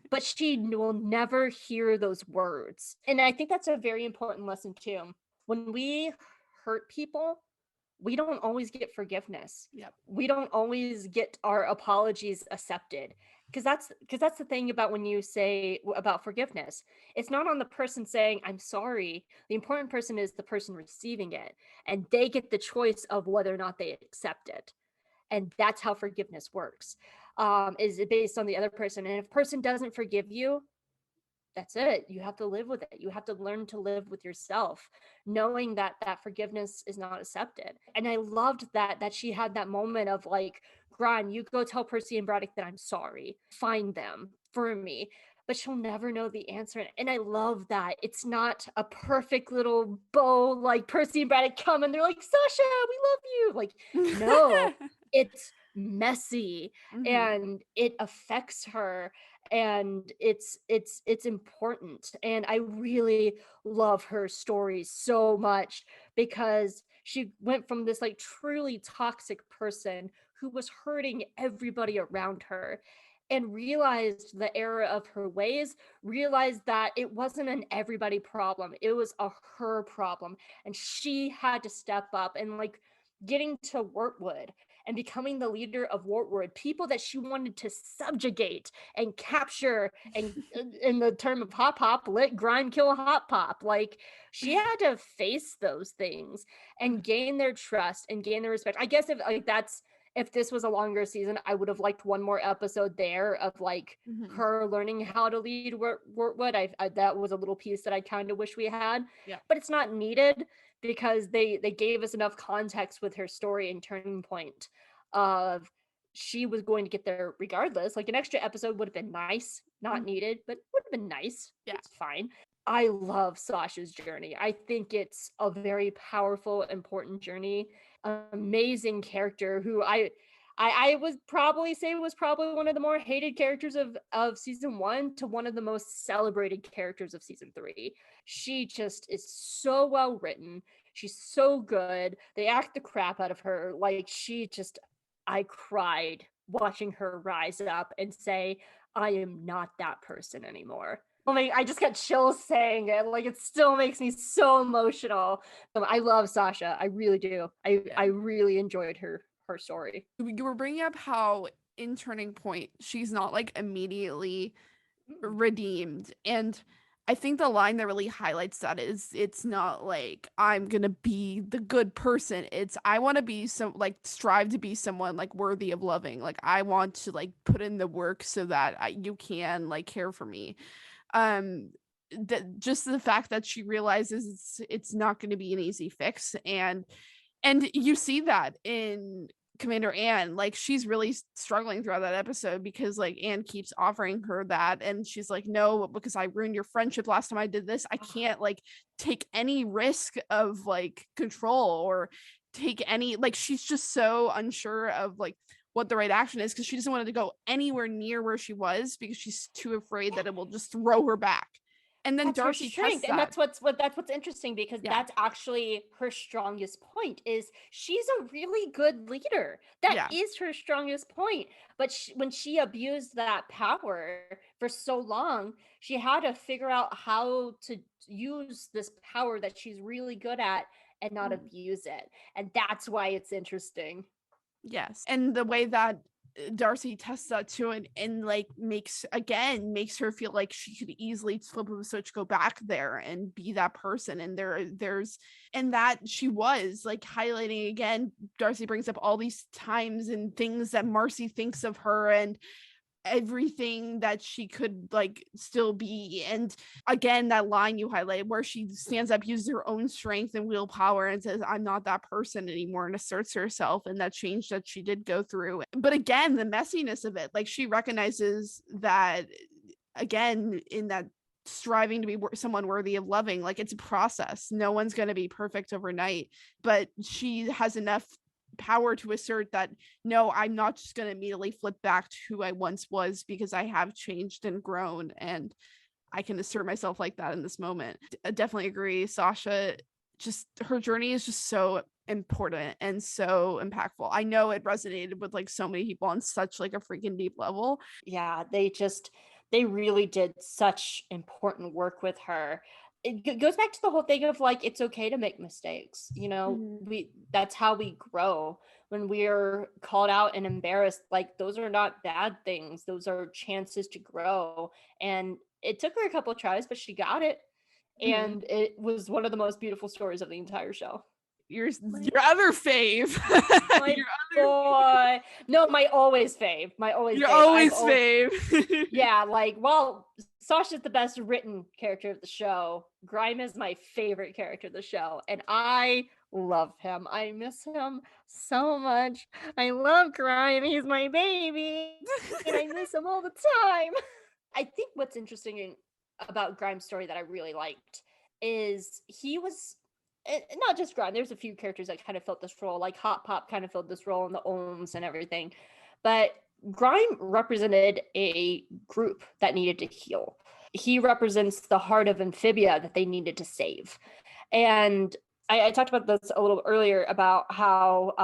But she will never hear those words. And I think that's a very important lesson too. When we hurt people, we don't always get forgiveness. Yep. We don't always get our apologies accepted, because that's the thing about when you say about forgiveness. It's not on the person saying I'm sorry. The important person is the person receiving it, and they get the choice of whether or not they accept it. And that's how forgiveness works. Is it based on the other person? And if person doesn't forgive you, that's it. You have to live with it. You have to learn to live with yourself, knowing that that forgiveness is not accepted. And I loved that she had that moment of like, Gran, you go tell Percy and Braddock that I'm sorry. Find them for me. But she'll never know the answer. And I love that. It's not a perfect little bow, like Percy and Braddock come and they're like, Sasha, we love you. Like, no, it's messy, and it affects her, and it's important. And I really love her story so much, because she went from this like truly toxic person who was hurting everybody around her, and realized the error of her ways, realized that it wasn't an everybody problem, it was a her problem, and she had to step up. And like getting to Wortwood and becoming the leader of Wortwood, people that she wanted to subjugate and capture, and in the term of Hop Hop, let Grime kill a Hop Pop. Like she had to face those things and gain their trust and gain their respect. I guess if this was a longer season, I would have liked one more episode there of like her learning how to lead Wortwood. I that was a little piece that I kind of wish we had, but it's not needed, because they gave us enough context with her story and turning point of she was going to get there regardless. Like an extra episode would have been nice, not needed, but would have been nice. Yeah. It's fine. I love Sasha's journey. I think it's a very powerful, important journey. Amazing character who I would probably say was probably one of the more hated characters of season 1 to one of the most celebrated characters of season 3. She just is so well written. She's so good. They act the crap out of her. Like I cried watching her rise up and say, I am not that person anymore. I just got chills saying it. Like it still makes me so emotional. I love Sasha. I really do. I really enjoyed her story. You were bringing up how in Turning Point she's not like immediately redeemed, and I think the line that really highlights that is, it's not like I'm gonna be the good person. It's I want to be strive to be someone like worthy of loving. Like I want to like put in the work so that you can like care for me. Um, that just the fact that she realizes it's not going to be an easy fix, and you see that in Commander Anne. Like she's really struggling throughout that episode because like Anne keeps offering her that, and she's like, no, because I ruined your friendship last time I did this. I can't like take any risk of like control or take any, like she's just so unsure of like what the right action is because she doesn't want to go anywhere near where she was because she's too afraid that it will just throw her back. And then That's her Darcy tests strength, and that. that's what's interesting, because Yeah. that's actually her strongest point. Is she's a really good leader. That Yeah. is her strongest point. But when she abused that power for so long, she had to figure out how to use this power that she's really good at and not abuse it. And that's why it's interesting. Yes. And the way that Darcy tests that too, and like makes her feel like she could easily flip of a switch, go back there and be that person. And there's and that she was like highlighting again. Darcy brings up all these times and things that Marcy thinks of her and everything that she could like still be. And again, that line you highlight where she stands up, uses her own strength and willpower and says, I'm not that person anymore, and asserts herself, and that change that she did go through. But again, the messiness of it, like she recognizes that again in that striving to be someone worthy of loving, like it's a process. No one's going to be perfect overnight, but she has enough power to assert that no, I'm not just going to immediately flip back to who I once was because I have changed and grown, and I can assert myself like that in this moment. I definitely agree. Sasha, just her journey is just so important and so impactful. I know it resonated with like so many people on such like a freaking deep level. Yeah, they really did such important work with her. It goes back to the whole thing of like, it's okay to make mistakes. That's how we grow. When we're called out and embarrassed, like those are not bad things. Those are chances to grow. And it took her a couple of tries, but she got it. And it was one of the most beautiful stories of the entire show. Your other fave. My boy. No, my always fave. My always Your fave. always fave. Yeah, like, well, Sasha's the best written character of the show. Grime is my favorite character of the show, and I love him. I miss him so much. I love Grime. He's my baby, and I miss him all the time. I think what's interesting about Grime's story that I really liked is he was not just Grime. There's a few characters that kind of filled this role, like Hot Pop kind of filled this role, and the Ohms and everything. But Grime represented a group that needed to heal. He represents the heart of Amphibia that they needed to save. And I talked about this a little earlier about how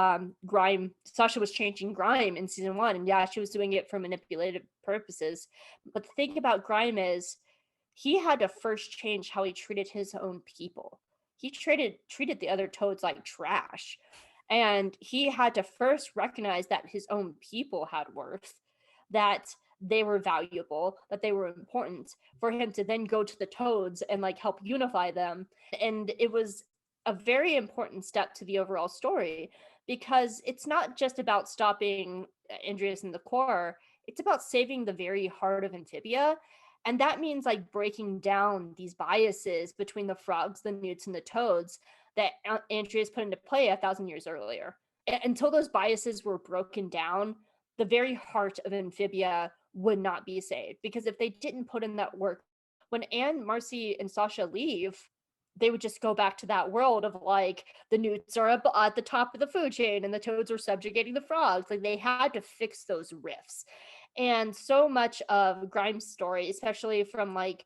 Sasha was changing Grime in season 1. And yeah, she was doing it for manipulative purposes. But the thing about Grime is he had to first change how he treated his own people. He treated the other toads like trash. And he had to first recognize that his own people had worth, that they were valuable, that they were important, for him to then go to the toads and like help unify them. And it was a very important step to the overall story, because it's not just about stopping Andrias and the core, it's about saving the very heart of Amphibia. And that means like breaking down these biases between the frogs, the newts, and the toads that Andrias put into play 1,000 years earlier. Until those biases were broken down, the very heart of Amphibia would not be saved. Because if they didn't put in that work, when Anne, Marcy, and Sasha leave, they would just go back to that world of like the newts are up at the top of the food chain and the toads are subjugating the frogs. Like they had to fix those rifts. And so much of Grime's story, especially from like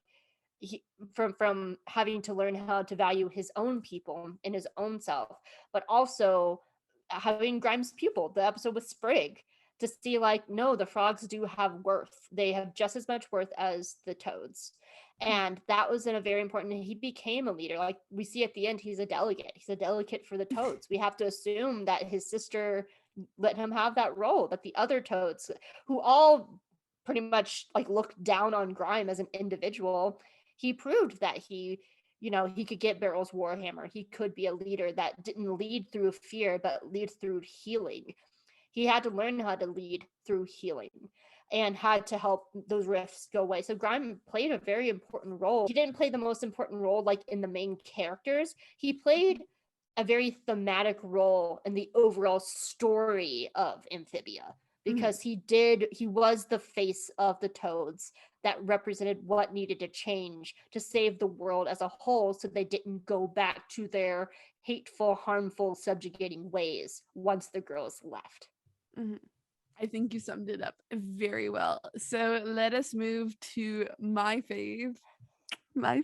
from having to learn how to value his own people and his own self, but also having Grime's pupil, the episode with Sprig, to see like, no, the frogs do have worth. They have just as much worth as the toads. And that was in a very important, he became a leader. Like we see at the end, he's a delegate for the toads. We have to assume that his sister let him have that role, that the other toads, who all pretty much like looked down on Grime as an individual, he proved that he could get Beryl's Warhammer. He could be a leader that didn't lead through fear, but lead through healing. He had to learn how to lead through healing and had to help those rifts go away. So Grime played a very important role. He didn't play the most important role like in the main characters. He played a very thematic role in the overall story of Amphibia, because he was the face of the Toads that represented what needed to change to save the world as a whole, so they didn't go back to their hateful, harmful, subjugating ways once the girls left. I think you summed it up very well. So let us move to my fave. I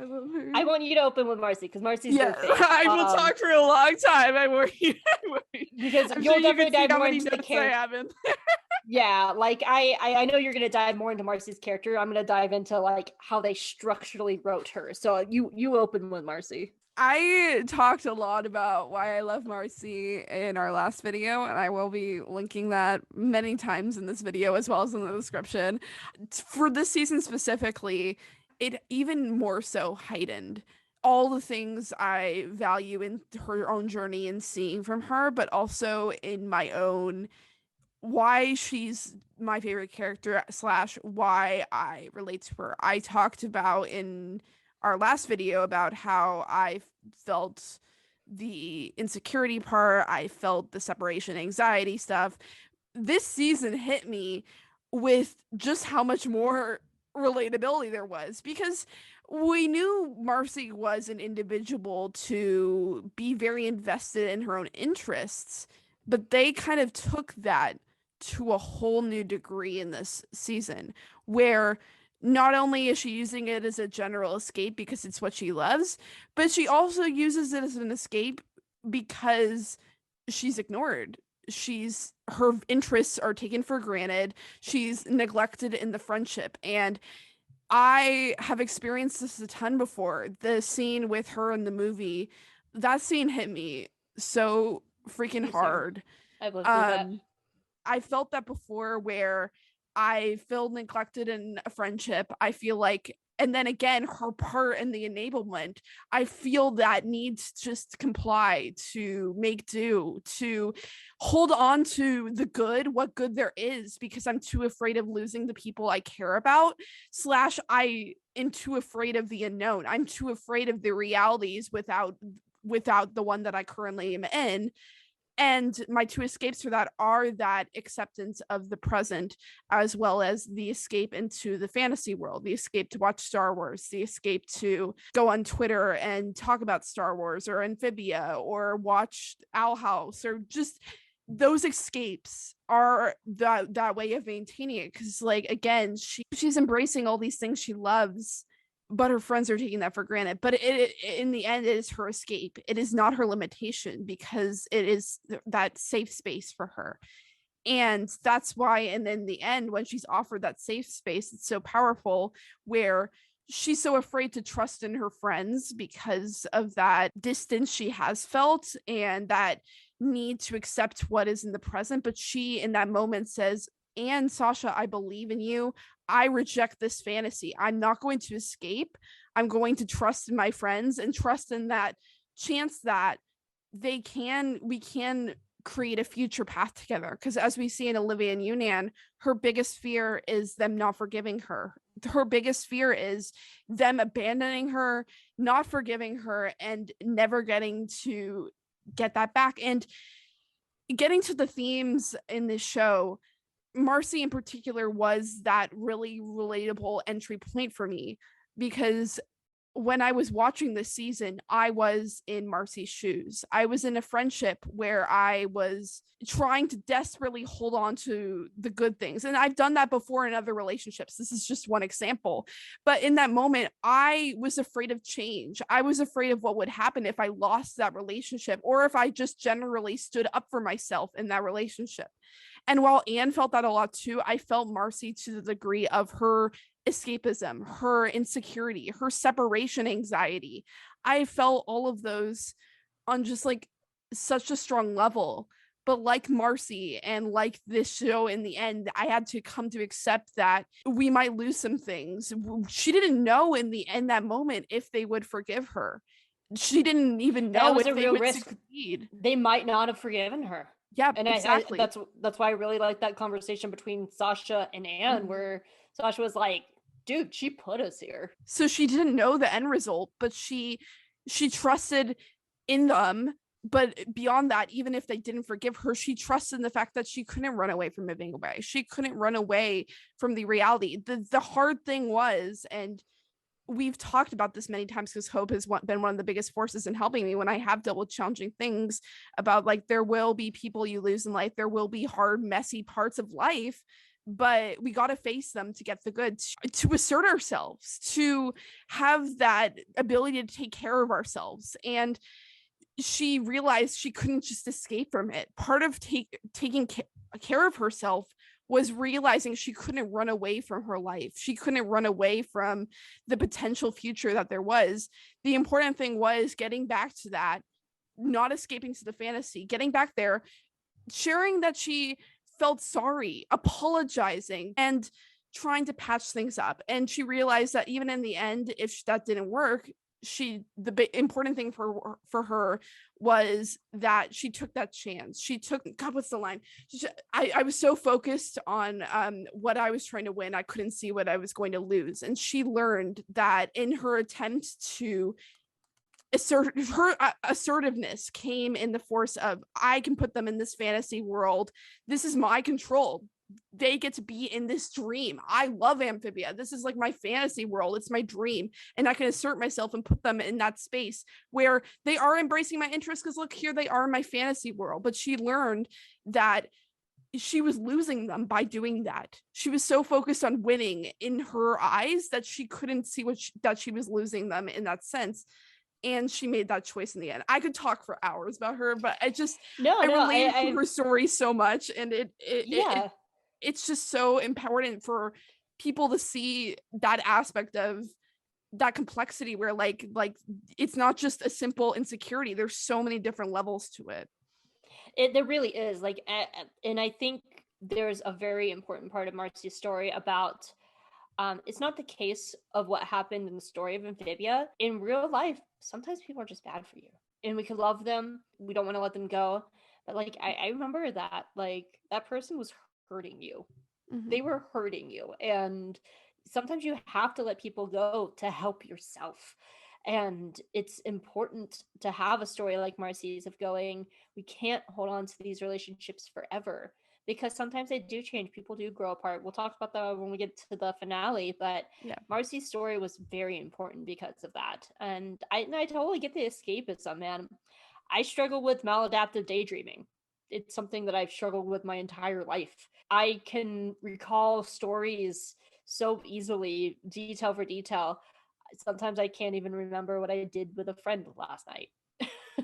love her. I want you to open with Marcy, because Marcy's your fave. I will talk for a long time. I worry. Because you'll definitely dive more into the character. Yeah, like I know you're gonna dive more into Marcy's character. I'm gonna dive into like how they structurally wrote her. So you open with Marcy. I talked a lot about why I love Marcy in our last video, and I will be linking that many times in this video as well as in the description. For this season specifically, it even more so heightened all the things I value in her own journey and seeing from her, but also in my own why she's my favorite character / why I relate to her. I talked about in our last video about how I felt the insecurity part, I felt the separation anxiety stuff. This season hit me with just how much more relatability there was, because we knew Marcy was an individual to be very invested in her own interests, but they kind of took that to a whole new degree in this season, where not only is she using it as a general escape because it's what she loves, but she also uses it as an escape because she's ignored. Her interests are taken for granted. She's neglected in the friendship. And I have experienced this a ton before. The scene with her in the movie, that scene hit me so freaking hard. I've lived through that. I felt that before, where I feel neglected in a friendship. I feel like, and then again, her part in the enablement, I feel that need to just comply, to make do, to hold on to the good, what good there is, because I'm too afraid of losing the people I care about, / I am too afraid of the unknown. I'm too afraid of the realities without the one that I currently am in. And my two escapes for that are that acceptance of the present, as well as the escape into the fantasy world, the escape to watch Star Wars, the escape to go on Twitter and talk about Star Wars or Amphibia or watch Owl House, or just those escapes are that way of maintaining it. Because, like, again, she's embracing all these things she loves, but her friends are taking that for granted. But it in the end, it is her escape. It is not her limitation, because it is that safe space for her. And that's why, and in the end, when she's offered that safe space, it's so powerful, where she's so afraid to trust in her friends because of that distance she has felt and that need to accept what is in the present. But she, in that moment, says, "And Sasha, I believe in you. I reject this fantasy. I'm not going to escape. I'm going to trust in my friends and trust in that chance that we can create a future path together." Because as we see in Olivia and Yunnan, her biggest fear is them not forgiving her. Her biggest fear is them abandoning her, not forgiving her, and never getting to get that back. And getting to the themes in this show, Marcy in particular was that really relatable entry point for me, because when I was watching this season, I was in Marcy's shoes. I was in a friendship where I was trying to desperately hold on to the good things. And I've done that before in other relationships. This is just one example. But in that moment, I was afraid of change. I was afraid of what would happen if I lost that relationship, or if I just generally stood up for myself in that relationship. And while Anne felt that a lot too, I felt Marcy to the degree of her escapism, her insecurity, her separation anxiety. I felt all of those on just like such a strong level. But like Marcy and like this show, in the end, I had to come to accept that we might lose some things. She didn't know in that moment if they would forgive her. She didn't even That know was if a they real would risk. succeed. They might not have forgiven her. Yeah, And exactly. that's why I really like that conversation between Sasha and Anne, where Sasha was like, dude, she put us here. So she didn't know the end result, but she trusted in them. But beyond that, even if they didn't forgive her, she trusted in the fact that she couldn't run away from moving away. She couldn't run away from the reality. The hard thing was, and we've talked about this many times because Hope has been one of the biggest forces in helping me when I have dealt with challenging things, about like, there will be people you lose in life. There will be hard, messy parts of life, but we got to face them to get the good, to assert ourselves, to have that ability to take care of ourselves. And she realized she couldn't just escape from it. Part of taking care of herself was realizing she couldn't run away from her life. She couldn't run away from the potential future that there was. The important thing was getting back to that, not escaping to the fantasy, getting back there, sharing that she felt sorry, apologizing, and trying to patch things up. And she realized that even in the end, if that didn't work, the important thing for her was that she took that chance. She took, God, what's the line? I was so focused on what I was trying to win, I couldn't see what I was going to lose. And she learned that in her attempt to her assertiveness came in the force of, I can put them in this fantasy world. This is my control. They get to be in this dream. I love Amphibia. This is like my fantasy world. It's my dream. And I can assert myself and put them in that space where they are embracing my interests, because look, here they are in my fantasy world. But she learned that she was losing them by doing that. She was so focused on winning in her eyes that she couldn't see that she was losing them in that sense. And she made that choice in the end. I could talk for hours about her, but I relate to her story so much, and it's just so important for people to see that aspect of that complexity where like it's not just a simple insecurity. There's so many different levels to it. There really is, like, and I think there's a very important part of Marcy's story about it's not the case of what happened in the story of Amphibia. In real life, sometimes people are just bad for you, and we can love them. We don't want to let them go. But like, I remember that, like, that person was hurting you. Mm-hmm. They were hurting you. And sometimes you have to let people go to help yourself. And it's important to have a story like Marcy's of going, we can't hold on to these relationships forever, because sometimes they do change. People do grow apart. We'll talk about that when we get to the finale, but yeah, Marcy's story was very important because of that. And I totally get the escapism, man. I struggle with maladaptive daydreaming. It's something that I've struggled with my entire life. I can recall stories so easily, detail for detail. Sometimes I can't even remember what I did with a friend last night.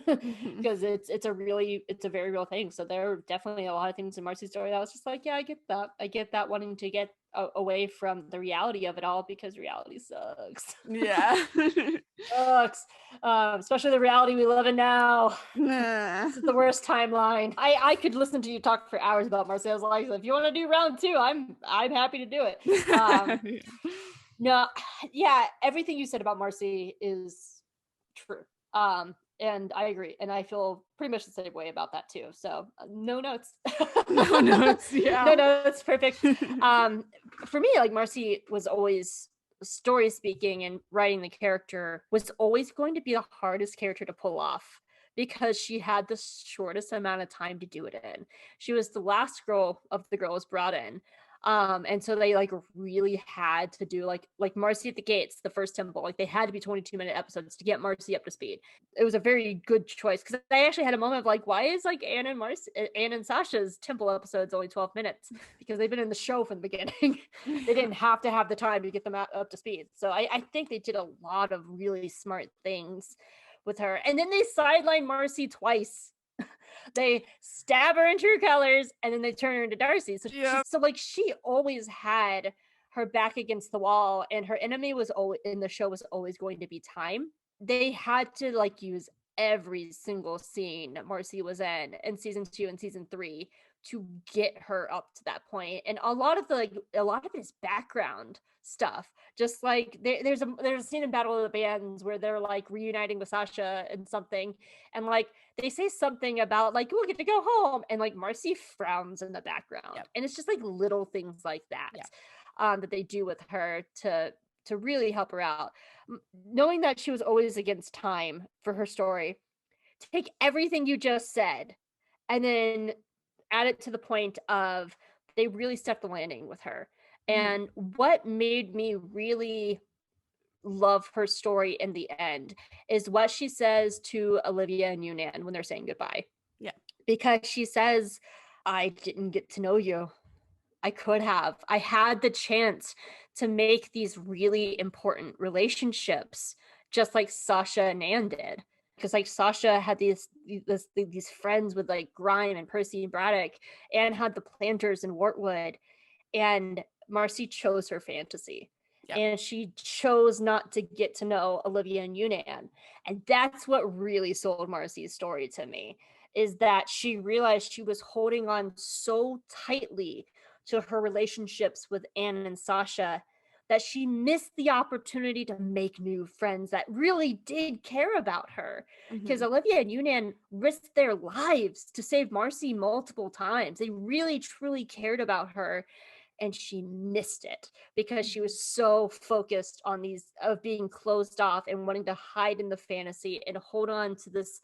Because it's a very real thing. So there are definitely a lot of things in Marcy's story that I was just like, yeah, I get that wanting to get away from the reality of it all, because reality sucks. Yeah. Sucks. Especially the reality we live in now. This is the worst timeline. I could listen to you talk for hours about Marcy. I was like, if you want to do round 2, I'm happy to do it. No, yeah, everything you said about Marcy is true. And I agree, and I feel pretty much the same way about that too. So no notes. No notes. Yeah. No notes. Perfect. For me, like, Marcy was always, story speaking and writing the character was always going to be the hardest character to pull off, because she had the shortest amount of time to do it in. She was the last girl of the girls brought in. And so they like really had to do like Marcy at the Gates, the first temple, like they had to be 22-minute episodes to get Marcy up to speed. It was a very good choice, because I actually had a moment of like, why is like Anne and Sasha's temple episodes only 12 minutes? Because they've been in the show from the beginning. They didn't have to have the time to get them up to speed. So I think they did a lot of really smart things with her. And then they sidelined Marcy twice. They stab her in True Colors, and then they turn her into Darcy. So she always had her back against the wall, and her enemy was always in the show was always going to be time. They had to like use every single scene Marcy was in season 2 and season 3 to get her up to that point. And a lot of it is background stuff. Just like there's a scene in Battle of the Bands where they're like reuniting with Sasha and something, and like they say something about like we'll get to go home, and like Marcy frowns in the background. Yep. And it's just like little things like that. Yeah. That they do with her to really help her out. Knowing that she was always against time for her story, take everything you just said and then add it to the point of they really stuck the landing with her. And what made me really love her story in the end is what she says to Olivia and Yunan when they're saying goodbye. Yeah. Because she says, I didn't get to know you. I could have. I had the chance to make these really important relationships, just like Sasha and Anne did. Because like Sasha had these friends with like Grime and Percy and Braddock, and had the Plantars and Wartwood, and Marcy chose her fantasy. Yep. And she chose not to get to know Olivia and Yunan. And that's what really sold Marcy's story to me, is that she realized she was holding on so tightly to her relationships with Anne and Sasha that she missed the opportunity to make new friends that really did care about her. Because Olivia and Yunan risked their lives to save Marcy multiple times. They really, truly cared about her. And she missed it because she was so focused on these of being closed off and wanting to hide in the fantasy and hold on to this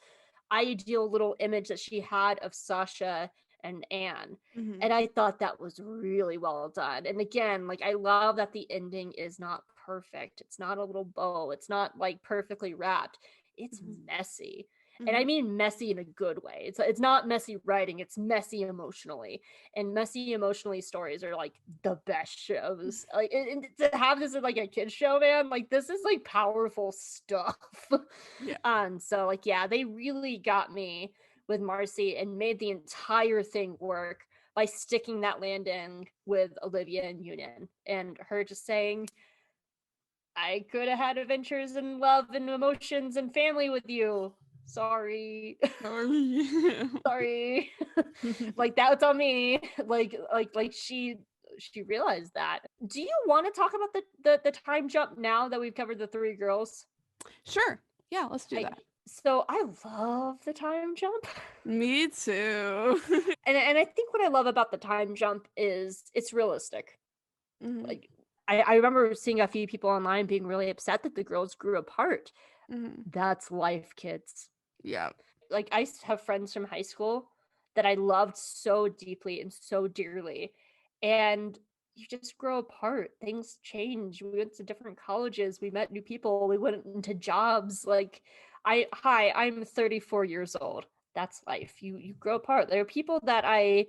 ideal little image that she had of Sasha and Anne. And I thought that was really well done. And again, like I love that the ending is not perfect. It's not a little bow. It's not like perfectly wrapped. It's messy. And I mean messy in a good way. It's not messy writing, it's messy emotionally. And messy emotionally stories are like the best shows. Like and to have this in like a kid's show, man, like this is like powerful stuff. Yeah. And so like yeah, they really got me with Marcy and made the entire thing work by sticking that landing with Olivia and Yunan and her just saying, I could have had adventures and love and emotions and family with you. Sorry. Sorry. Like that's on me. Like she realized that. Do you want to talk about the time jump now that we've covered the 3 girls? Sure. Yeah, let's do that. So I love the time jump. Me too. And I think what I love about the time jump is it's realistic. Like I remember seeing a few people online being really upset that the girls grew apart. That's life, kids. Yeah. Like I have friends from high school that I loved so deeply and so dearly, and you just grow apart. Things change. We went to different colleges. We met new people. We went into jobs. Like I'm 34 years old. That's life. You grow apart. There are people that I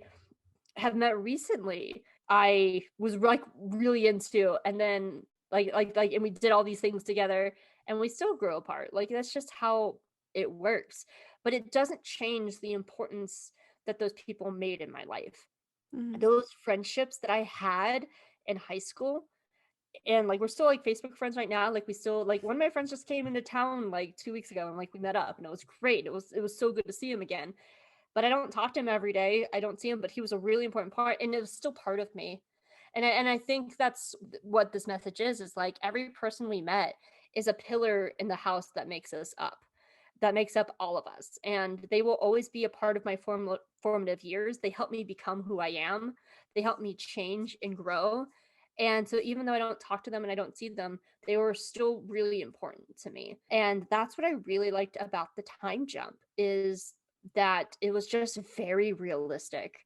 have met recently I was like really into, and then like and we did all these things together and we still grow apart. Like that's just how it works. But it doesn't change the importance that those people made in my life. Those friendships that I had in high school, and like we're still like Facebook friends right now. Like we still like one of my friends just came into town like 2 weeks ago and like we met up and it was great. It was so good to see him again. But I don't talk to him every day. I don't see him, but he was a really important part and it was still part of me. And I think that's what this message is like every person we met is a pillar in the house that makes us up, that makes up all of us. And they will always be a part of my formative years. They help me become who I am. They help me change and grow. And so even though I don't talk to them and I don't see them, they were still really important to me. And that's what I really liked about the time jump is that it was just very realistic.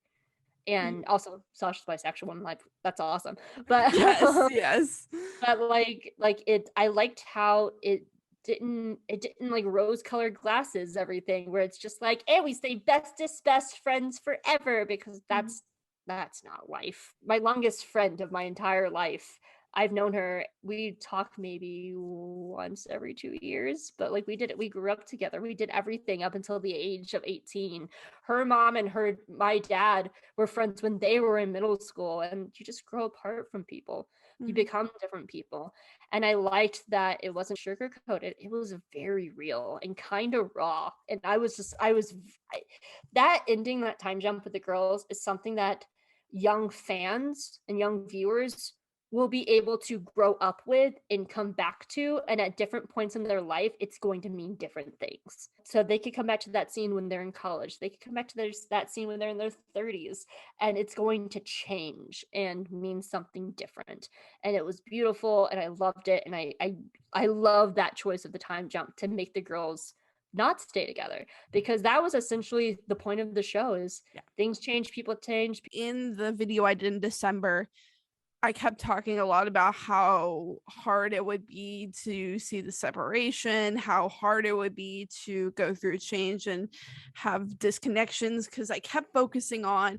And also Sasha's bisexual one, like that's awesome. But yes. But like it I liked how it didn't like rose colored glasses everything where it's just like, hey, we stay bestest best friends forever, because that's not life. My longest friend of my entire life, I've known her, we talk maybe once every 2 years, but like we grew up together. We did everything up until the age of 18. Her mom and my dad were friends when they were in middle school, and you just grow apart from people. You become different people. And I liked that it wasn't sugar coated. It was very real and kind of raw. And that ending, that time jump with the girls is something that young fans and young viewers will be able to grow up with and come back to, and at different points in their life it's going to mean different things. So they could come back to that scene when they're in college, they could come back to that scene when they're in their 30s, and it's going to change and mean something different. And it was beautiful and I loved it. And I love that choice of the time jump to make the girls not stay together, because that was essentially the point of the show is things change, people change. In the video I did in December, I kept talking a lot about how hard it would be to see the separation, how hard it would be to go through change and have disconnections, because I kept focusing on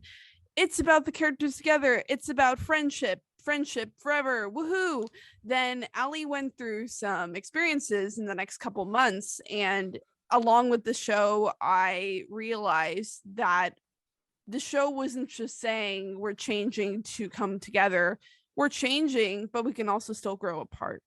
it's about the characters together, it's about friendship forever, woohoo. Then Allie went through some experiences in the next couple months, and along with the show, I realized that the show wasn't just saying we're changing to come together. We're changing, but we can also still grow apart.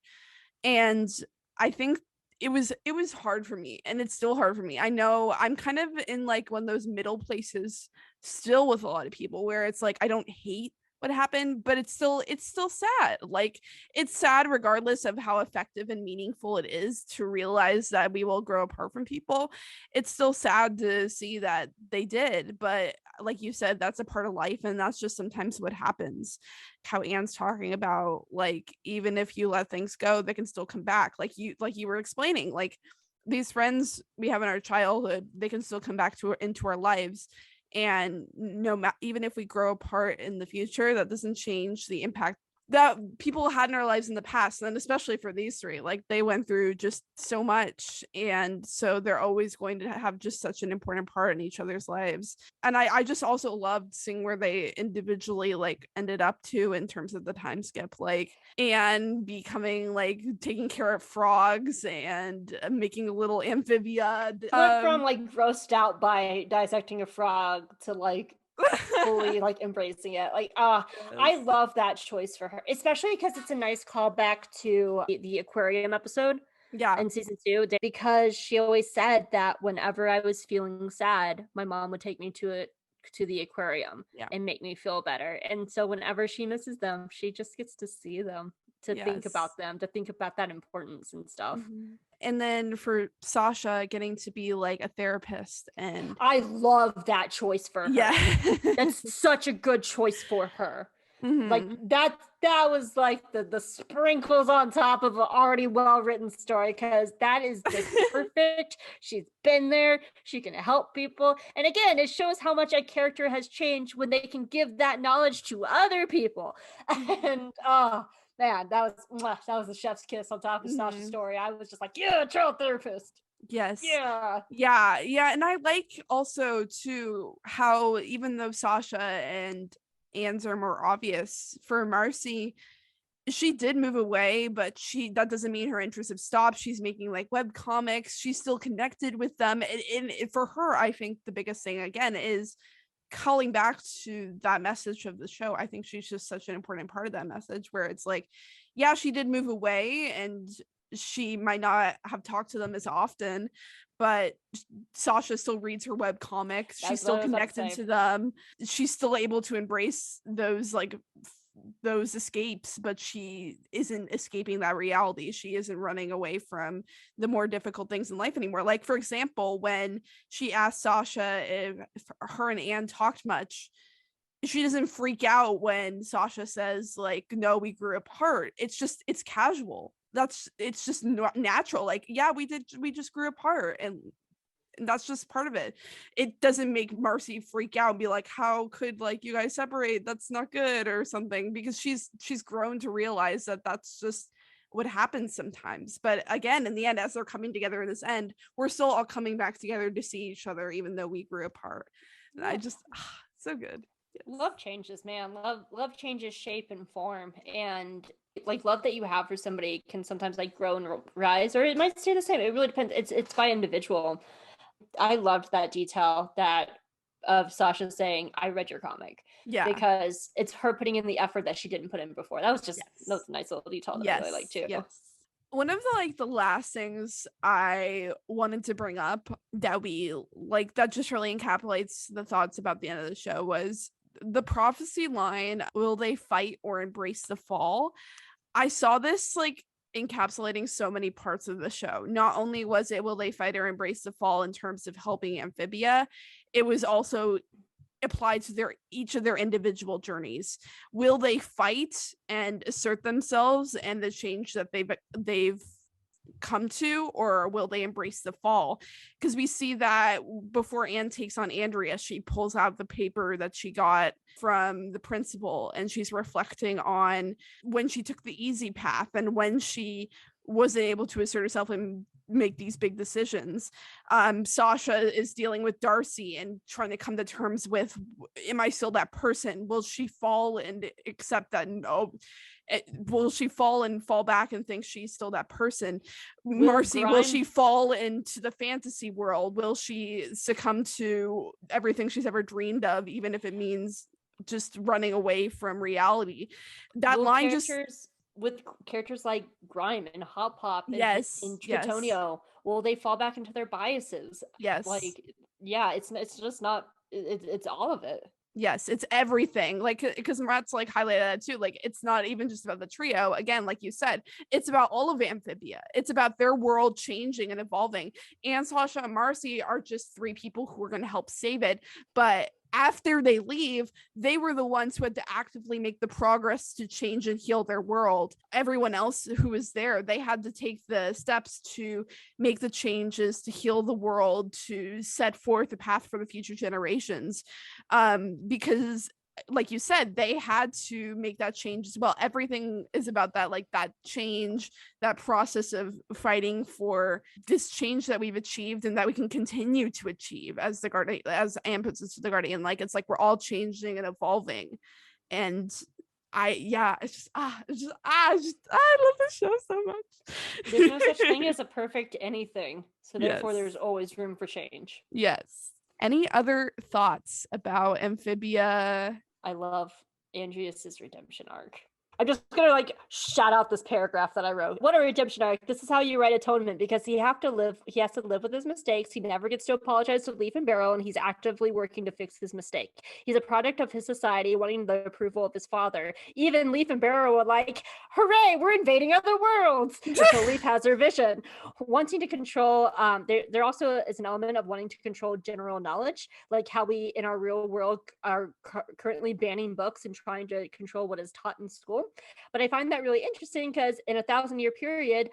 And I think it was hard for me, and it's still hard for me. I know I'm kind of in like one of those middle places still with a lot of people where it's like I don't hate what happened, but it's still sad. Like, it's sad regardless of how effective and meaningful it is to realize that we will grow apart from people. It's still sad to see that they did, but like you said, that's a part of life, and that's just sometimes what happens. How Anne's talking about, like, even if you let things go, they can still come back, like you were explaining, like these friends we have in our childhood, they can still come back into our lives. And even if we grow apart in the future, that doesn't change the impact that people had in our lives in the past. And especially for these three, like, they went through just so much, and so they're always going to have just such an important part in each other's lives. And I just also loved seeing where they individually like ended up to in terms of the time skip, like Anne becoming like taking care of frogs and making a little amphibia. Went from like grossed out by dissecting a frog to like fully like embracing it. Like yes. I love that choice for her, especially because it's a nice callback to the aquarium episode in season 2, because she always said that whenever I was feeling sad, my mom would take me to the aquarium and make me feel better. And so whenever she misses them, she just gets to see them, to think about them, to think about that importance and stuff. And then for Sasha getting to be like a therapist, and I love that choice for her. That's such a good choice for her. Like that was like the sprinkles on top of an already well-written story, because that is just perfect. She's been there, she can help people, and again, it shows how much a character has changed when they can give that knowledge to other people. And man, that was the chef's kiss on top of Sasha's story. I was just like, yeah, child therapist. Yes. Yeah. And I like also too how, even though Sasha and Anne's are more obvious, for Marcy, she did move away, but that doesn't mean her interests have stopped. She's making like web comics. She's still connected with them. And for her, I think the biggest thing again is calling back to that message of the show. I think she's just such an important part of that message, where it's like, yeah, she did move away and she might not have talked to them as often, but Sasha still reads her web comics. She's still connected to them. She's still able to embrace those escapes, but she isn't escaping that reality. She isn't running away from the more difficult things in life anymore. Like, for example, when she asked Sasha if her and Anne talked much, she doesn't freak out when Sasha says like, no, we grew apart. It's casual. It's just natural. Like, yeah, we just grew apart, and that's just part of it. It doesn't make Marcy freak out and be like, how could like you guys separate? That's not good or something, because she's grown to realize that that's just what happens sometimes. But again, in the end, as they're coming together in this end, we're still all coming back together to see each other, even though we grew apart. And I just so good. Yes. Love changes, man. Love changes shape and form, and like love that you have for somebody can sometimes like grow and rise, or it might stay the same. It really depends. It's by individual. I loved that detail that of Sasha saying, I read your comic. Yeah. Because it's her putting in the effort that she didn't put in before. That was just that was a nice little detail that I really like too. Yes. One of the last things I wanted to bring up that we like that just really encapsulates the thoughts about the end of the show was the prophecy line, will they fight or embrace the fall? I saw this like encapsulating so many parts of the show. Not only was it will they fight or embrace the fall in terms of helping Amphibia, it was also applied to each of their individual journeys. Will they fight and assert themselves and the change that they've come to, or will they embrace the fall? Because we see that before Anne takes on Andrias, she pulls out the paper that she got from the principal and she's reflecting on when she took the easy path and when she wasn't able to assert herself and make these big decisions. Sasha is dealing with Darcy and trying to come to terms with, am I still that person? Will she fall and accept that? No. Will she fall and fall back and think she's still that person? Marcy, will she fall into the fantasy world? Will she succumb to everything she's ever dreamed of, even if it means just running away from reality? That line just with characters like Grime and Hop Pop and Tritonio, will they fall back into their biases? Yes. It's just not, it's all of it. Yes, it's everything. Like, because Matt's like highlighted that too. Like, it's not even just about the trio. Again, like you said, it's about all of Amphibia. It's about their world changing and evolving. And Sasha and Marcy are just three people who are going to help save it. But after they leave, they were the ones who had to actively make the progress to change and heal their world. Everyone else who was there, they had to take the steps to make the changes, to heal the world, to set forth a path for the future generations. Because like you said, they had to make that change as well. Everything is about that, like that change, that process of fighting for this change that we've achieved and that we can continue to achieve as the guardian, as Anne puts it to the Guardian. Like, it's like we're all changing and evolving. And I love this show so much. There's no such thing as a perfect anything, so therefore there's always room for change. Yes. Any other thoughts about Amphibia? I love Andrias's redemption arc. I'm just gonna shout out this paragraph that I wrote. What a redemption arc. This is how you write atonement, because he has to live with his mistakes. He never gets to apologize to Leaf and Barrel, and he's actively working to fix his mistake. He's a product of his society, wanting the approval of his father. Even Leaf and Barrel were like, hooray, we're invading other worlds. Until Leaf has her vision. Wanting to control, there also is an element of wanting to control general knowledge, like how we in our real world are currently banning books and trying to control what is taught in school. But I find that really interesting because in a 1,000-year period,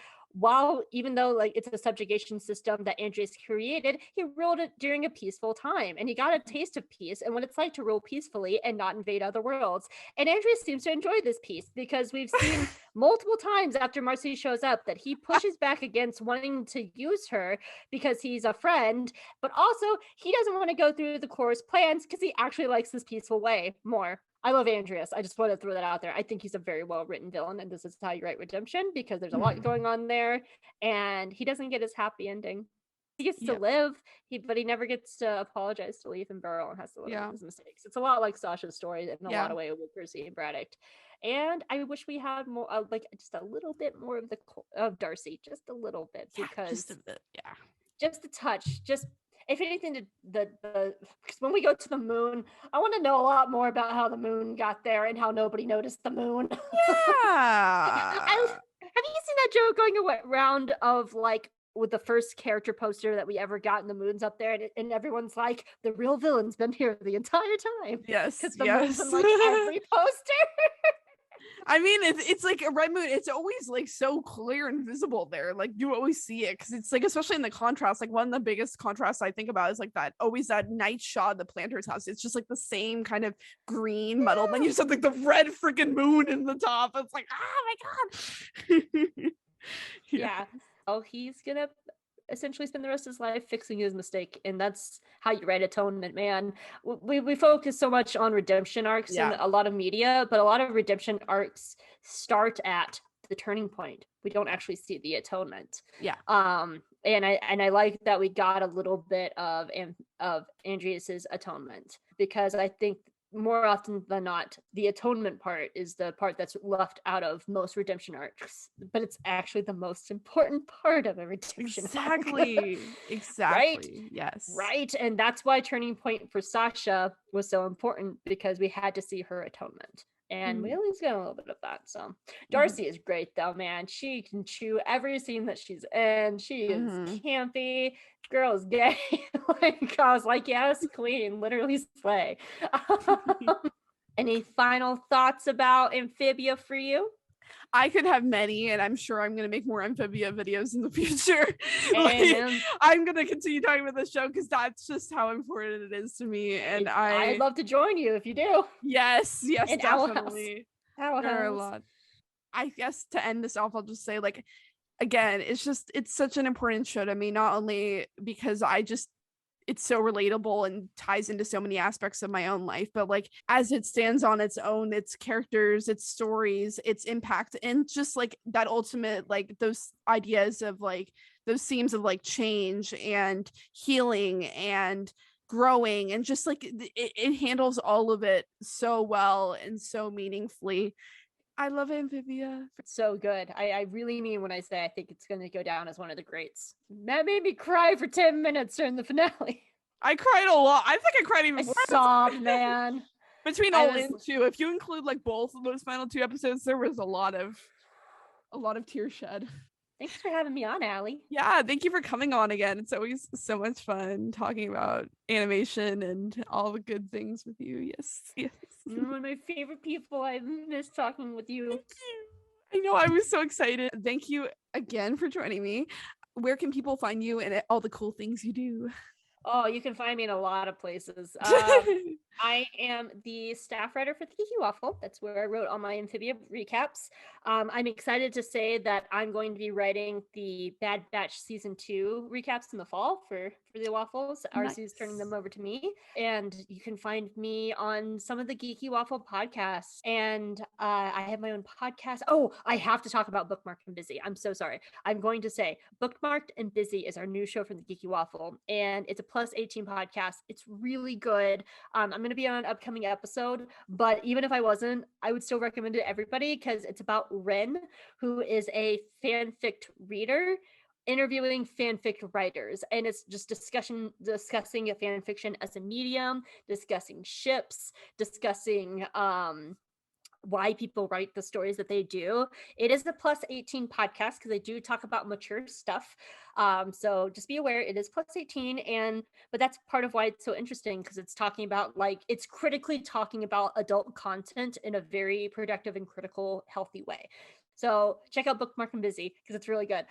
even though it's a subjugation system that Andrias created, he ruled it during a peaceful time, and he got a taste of peace and what it's like to rule peacefully and not invade other worlds. And Andrias seems to enjoy this peace, because we've seen multiple times after Marcy shows up that he pushes back against wanting to use her because he's a friend, but also he doesn't want to go through the Chorus plans because he actually likes this peaceful way more. I love Andrias. I just want to throw that out there. I think he's a very well-written villain, and this is how you write redemption, because there's a lot going on there, and he doesn't get his happy ending. He gets to live, but he never gets to apologize to Leaf and Burrow and has to live with his mistakes. It's a lot like Sasha's story in a lot of ways with Percy and Braddock. And I wish we had more, just a little bit more of Darcy, just a little bit, because just a bit, just a touch, just. If anything, because when we go to the moon, I want to know a lot more about how the moon got there and how nobody noticed the moon. Yeah. Have you seen that joke going around of with the first character poster that we ever got in the moon's up there, and everyone's like, the real villain's been here the entire time. Yes. Because the moon's in every poster. I mean, it's like a red moon. It's always so clear and visible there. You always see it, because it's especially in the contrast. One of the biggest contrasts I think about is that night shot of the Plantar's house. It's just the same kind of green muddled. Then you just have the red freaking moon in the top. It's oh my god. Yeah. Oh, he's gonna essentially spend the rest of his life fixing his mistake, and that's how you write atonement, man. We focus so much on redemption arcs in a lot of media, but a lot of redemption arcs start at the turning point, we don't actually see the atonement. Yeah. And I like that we got a little bit of Andrias's atonement, because I think more often than not, the atonement part is the part that's left out of most redemption arcs, but it's actually the most important part of a redemption arc. Exactly. Right? Yes. Right. And that's why Turning Point for Sasha was so important, because we had to see her atonement. And we at least got a little bit of that. So Darcy is great though, man. She can chew every scene that she's in. She is campy. Girl is gay. Like, I was like, yes, queen, literally slay. Any final thoughts about Amphibia for you? I could have many, and I'm sure I'm going to make more Amphibia videos in the future. Like, I'm going to continue talking about the show because that's just how important it is to me. And I'd love to join you if you do. Yes, And definitely. There are a lot. I guess to end this off, I'll just say, like, again, it's such an important show to me, not only because it's so relatable and ties into so many aspects of my own life, but like as it stands on its own, its characters, its stories, its impact, and just like that ultimate, like those ideas of like those themes of like change and healing and growing, and just like it handles all of it so well and so meaningfully. I love Amphibia. So good. I really mean when I say I think it's going to go down as one of the greats. That made me cry for 10 minutes during the finale. I cried a lot. I think I cried even more. I sobbed, man. Between all in two, if you include like both of those final two episodes, there was a lot of tears shed. Thanks for having me on, Allie. Yeah, thank you for coming on again. It's always so much fun talking about animation and all the good things with you. Yes. You're one of my favorite people. I miss talking with you. Thank you. I know, I was so excited. Thank you again for joining me. Where can people find you and all the cool things you do? Oh, you can find me in a lot of places. I am the staff writer for the Geeky Waffle. That's where I wrote all my Amphibia recaps. I'm excited to say that I'm going to be writing the Bad Batch Season 2 recaps in the fall for the Waffles. Nice. RC's turning them over to me. And you can find me on some of the Geeky Waffle podcasts. And I have my own podcast. Oh, I have to talk about Bookmarked and Busy. I'm so sorry. I'm going to say Bookmarked and Busy is our new show from the Geeky Waffle. And it's a +18 podcast. It's really good. I'm going to be on an upcoming episode, but even if I wasn't, I would still recommend it to everybody because it's about Ren, who is a fanfic reader interviewing fanfic writers, and it's just discussing a fan fiction as a medium, discussing ships, discussing why people write the stories that they do. It is a +18 podcast because they do talk about mature stuff. So just be aware it is +18, but that's part of why it's so interesting, because it's talking about, like, it's critically talking about adult content in a very productive and critical, healthy way. So check out Bookmark and Busy because it's really good.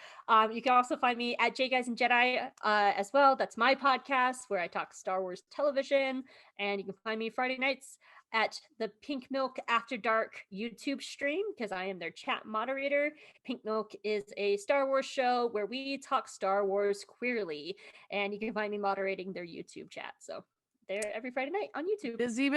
You can also find me at J Guys and Jedi as well. That's my podcast where I talk Star Wars television, and you can find me Friday nights at the Pink Milk After Dark YouTube stream because I am their chat moderator. Pink Milk is a Star Wars show where we talk Star Wars queerly, and you can find me moderating their YouTube chat. So they're every Friday night on YouTube. Busy.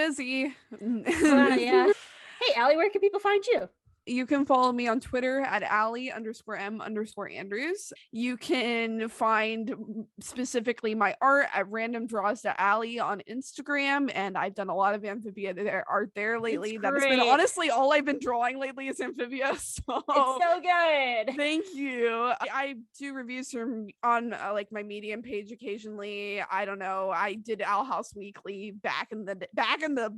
Yeah. Hey, Allie, where can people find you? You can follow me on Twitter at Allie_M_Andrews. You can find specifically my art at randomdraws.Allie on Instagram. And I've done a lot of Amphibia art there lately. That's been honestly all I've been drawing lately is Amphibia. So it's so good. Thank you. I do reviews on like my Medium page occasionally. I don't know. I did Owl House Weekly back in the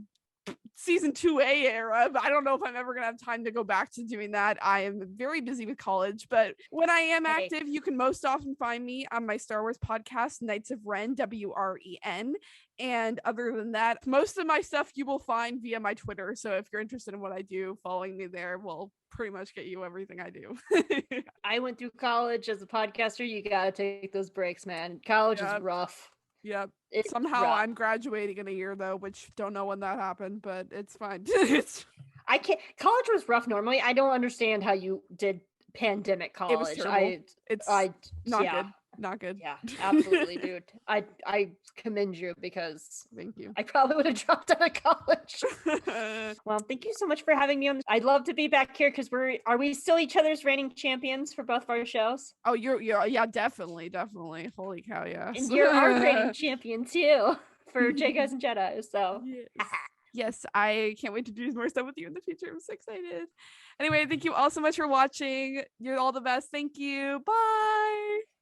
season 2A era, but I don't know if I'm ever gonna have time to go back to doing that. I am very busy with college, but when I am active, you can most often find me on my Star Wars podcast, Knights of Ren, WREN. And other than that, most of my stuff you will find via my Twitter. So if you're interested in what I do, following me there will pretty much get you everything I do. I went through college as a podcaster. You gotta take those breaks, man. College is rough. Yeah. It's somehow rough. I'm graduating in a year though, which don't know when that happened, but it's fine. I can't. College was rough normally. I don't understand how you did pandemic college. It was terrible. It's not good. Not good. Yeah, absolutely, dude. I commend you because Thank you. I probably would have dropped out of college. Well, thank you so much for having me on. I'd love to be back here because are we still each other's reigning champions for both of our shows? Oh, you're yeah, definitely. Holy cow, yes. And you're our reigning champion too for J Guys and Jedi. So yes, I can't wait to do more stuff with you in the future. I'm so excited. Anyway, thank you all so much for watching. You're all the best. Thank you. Bye.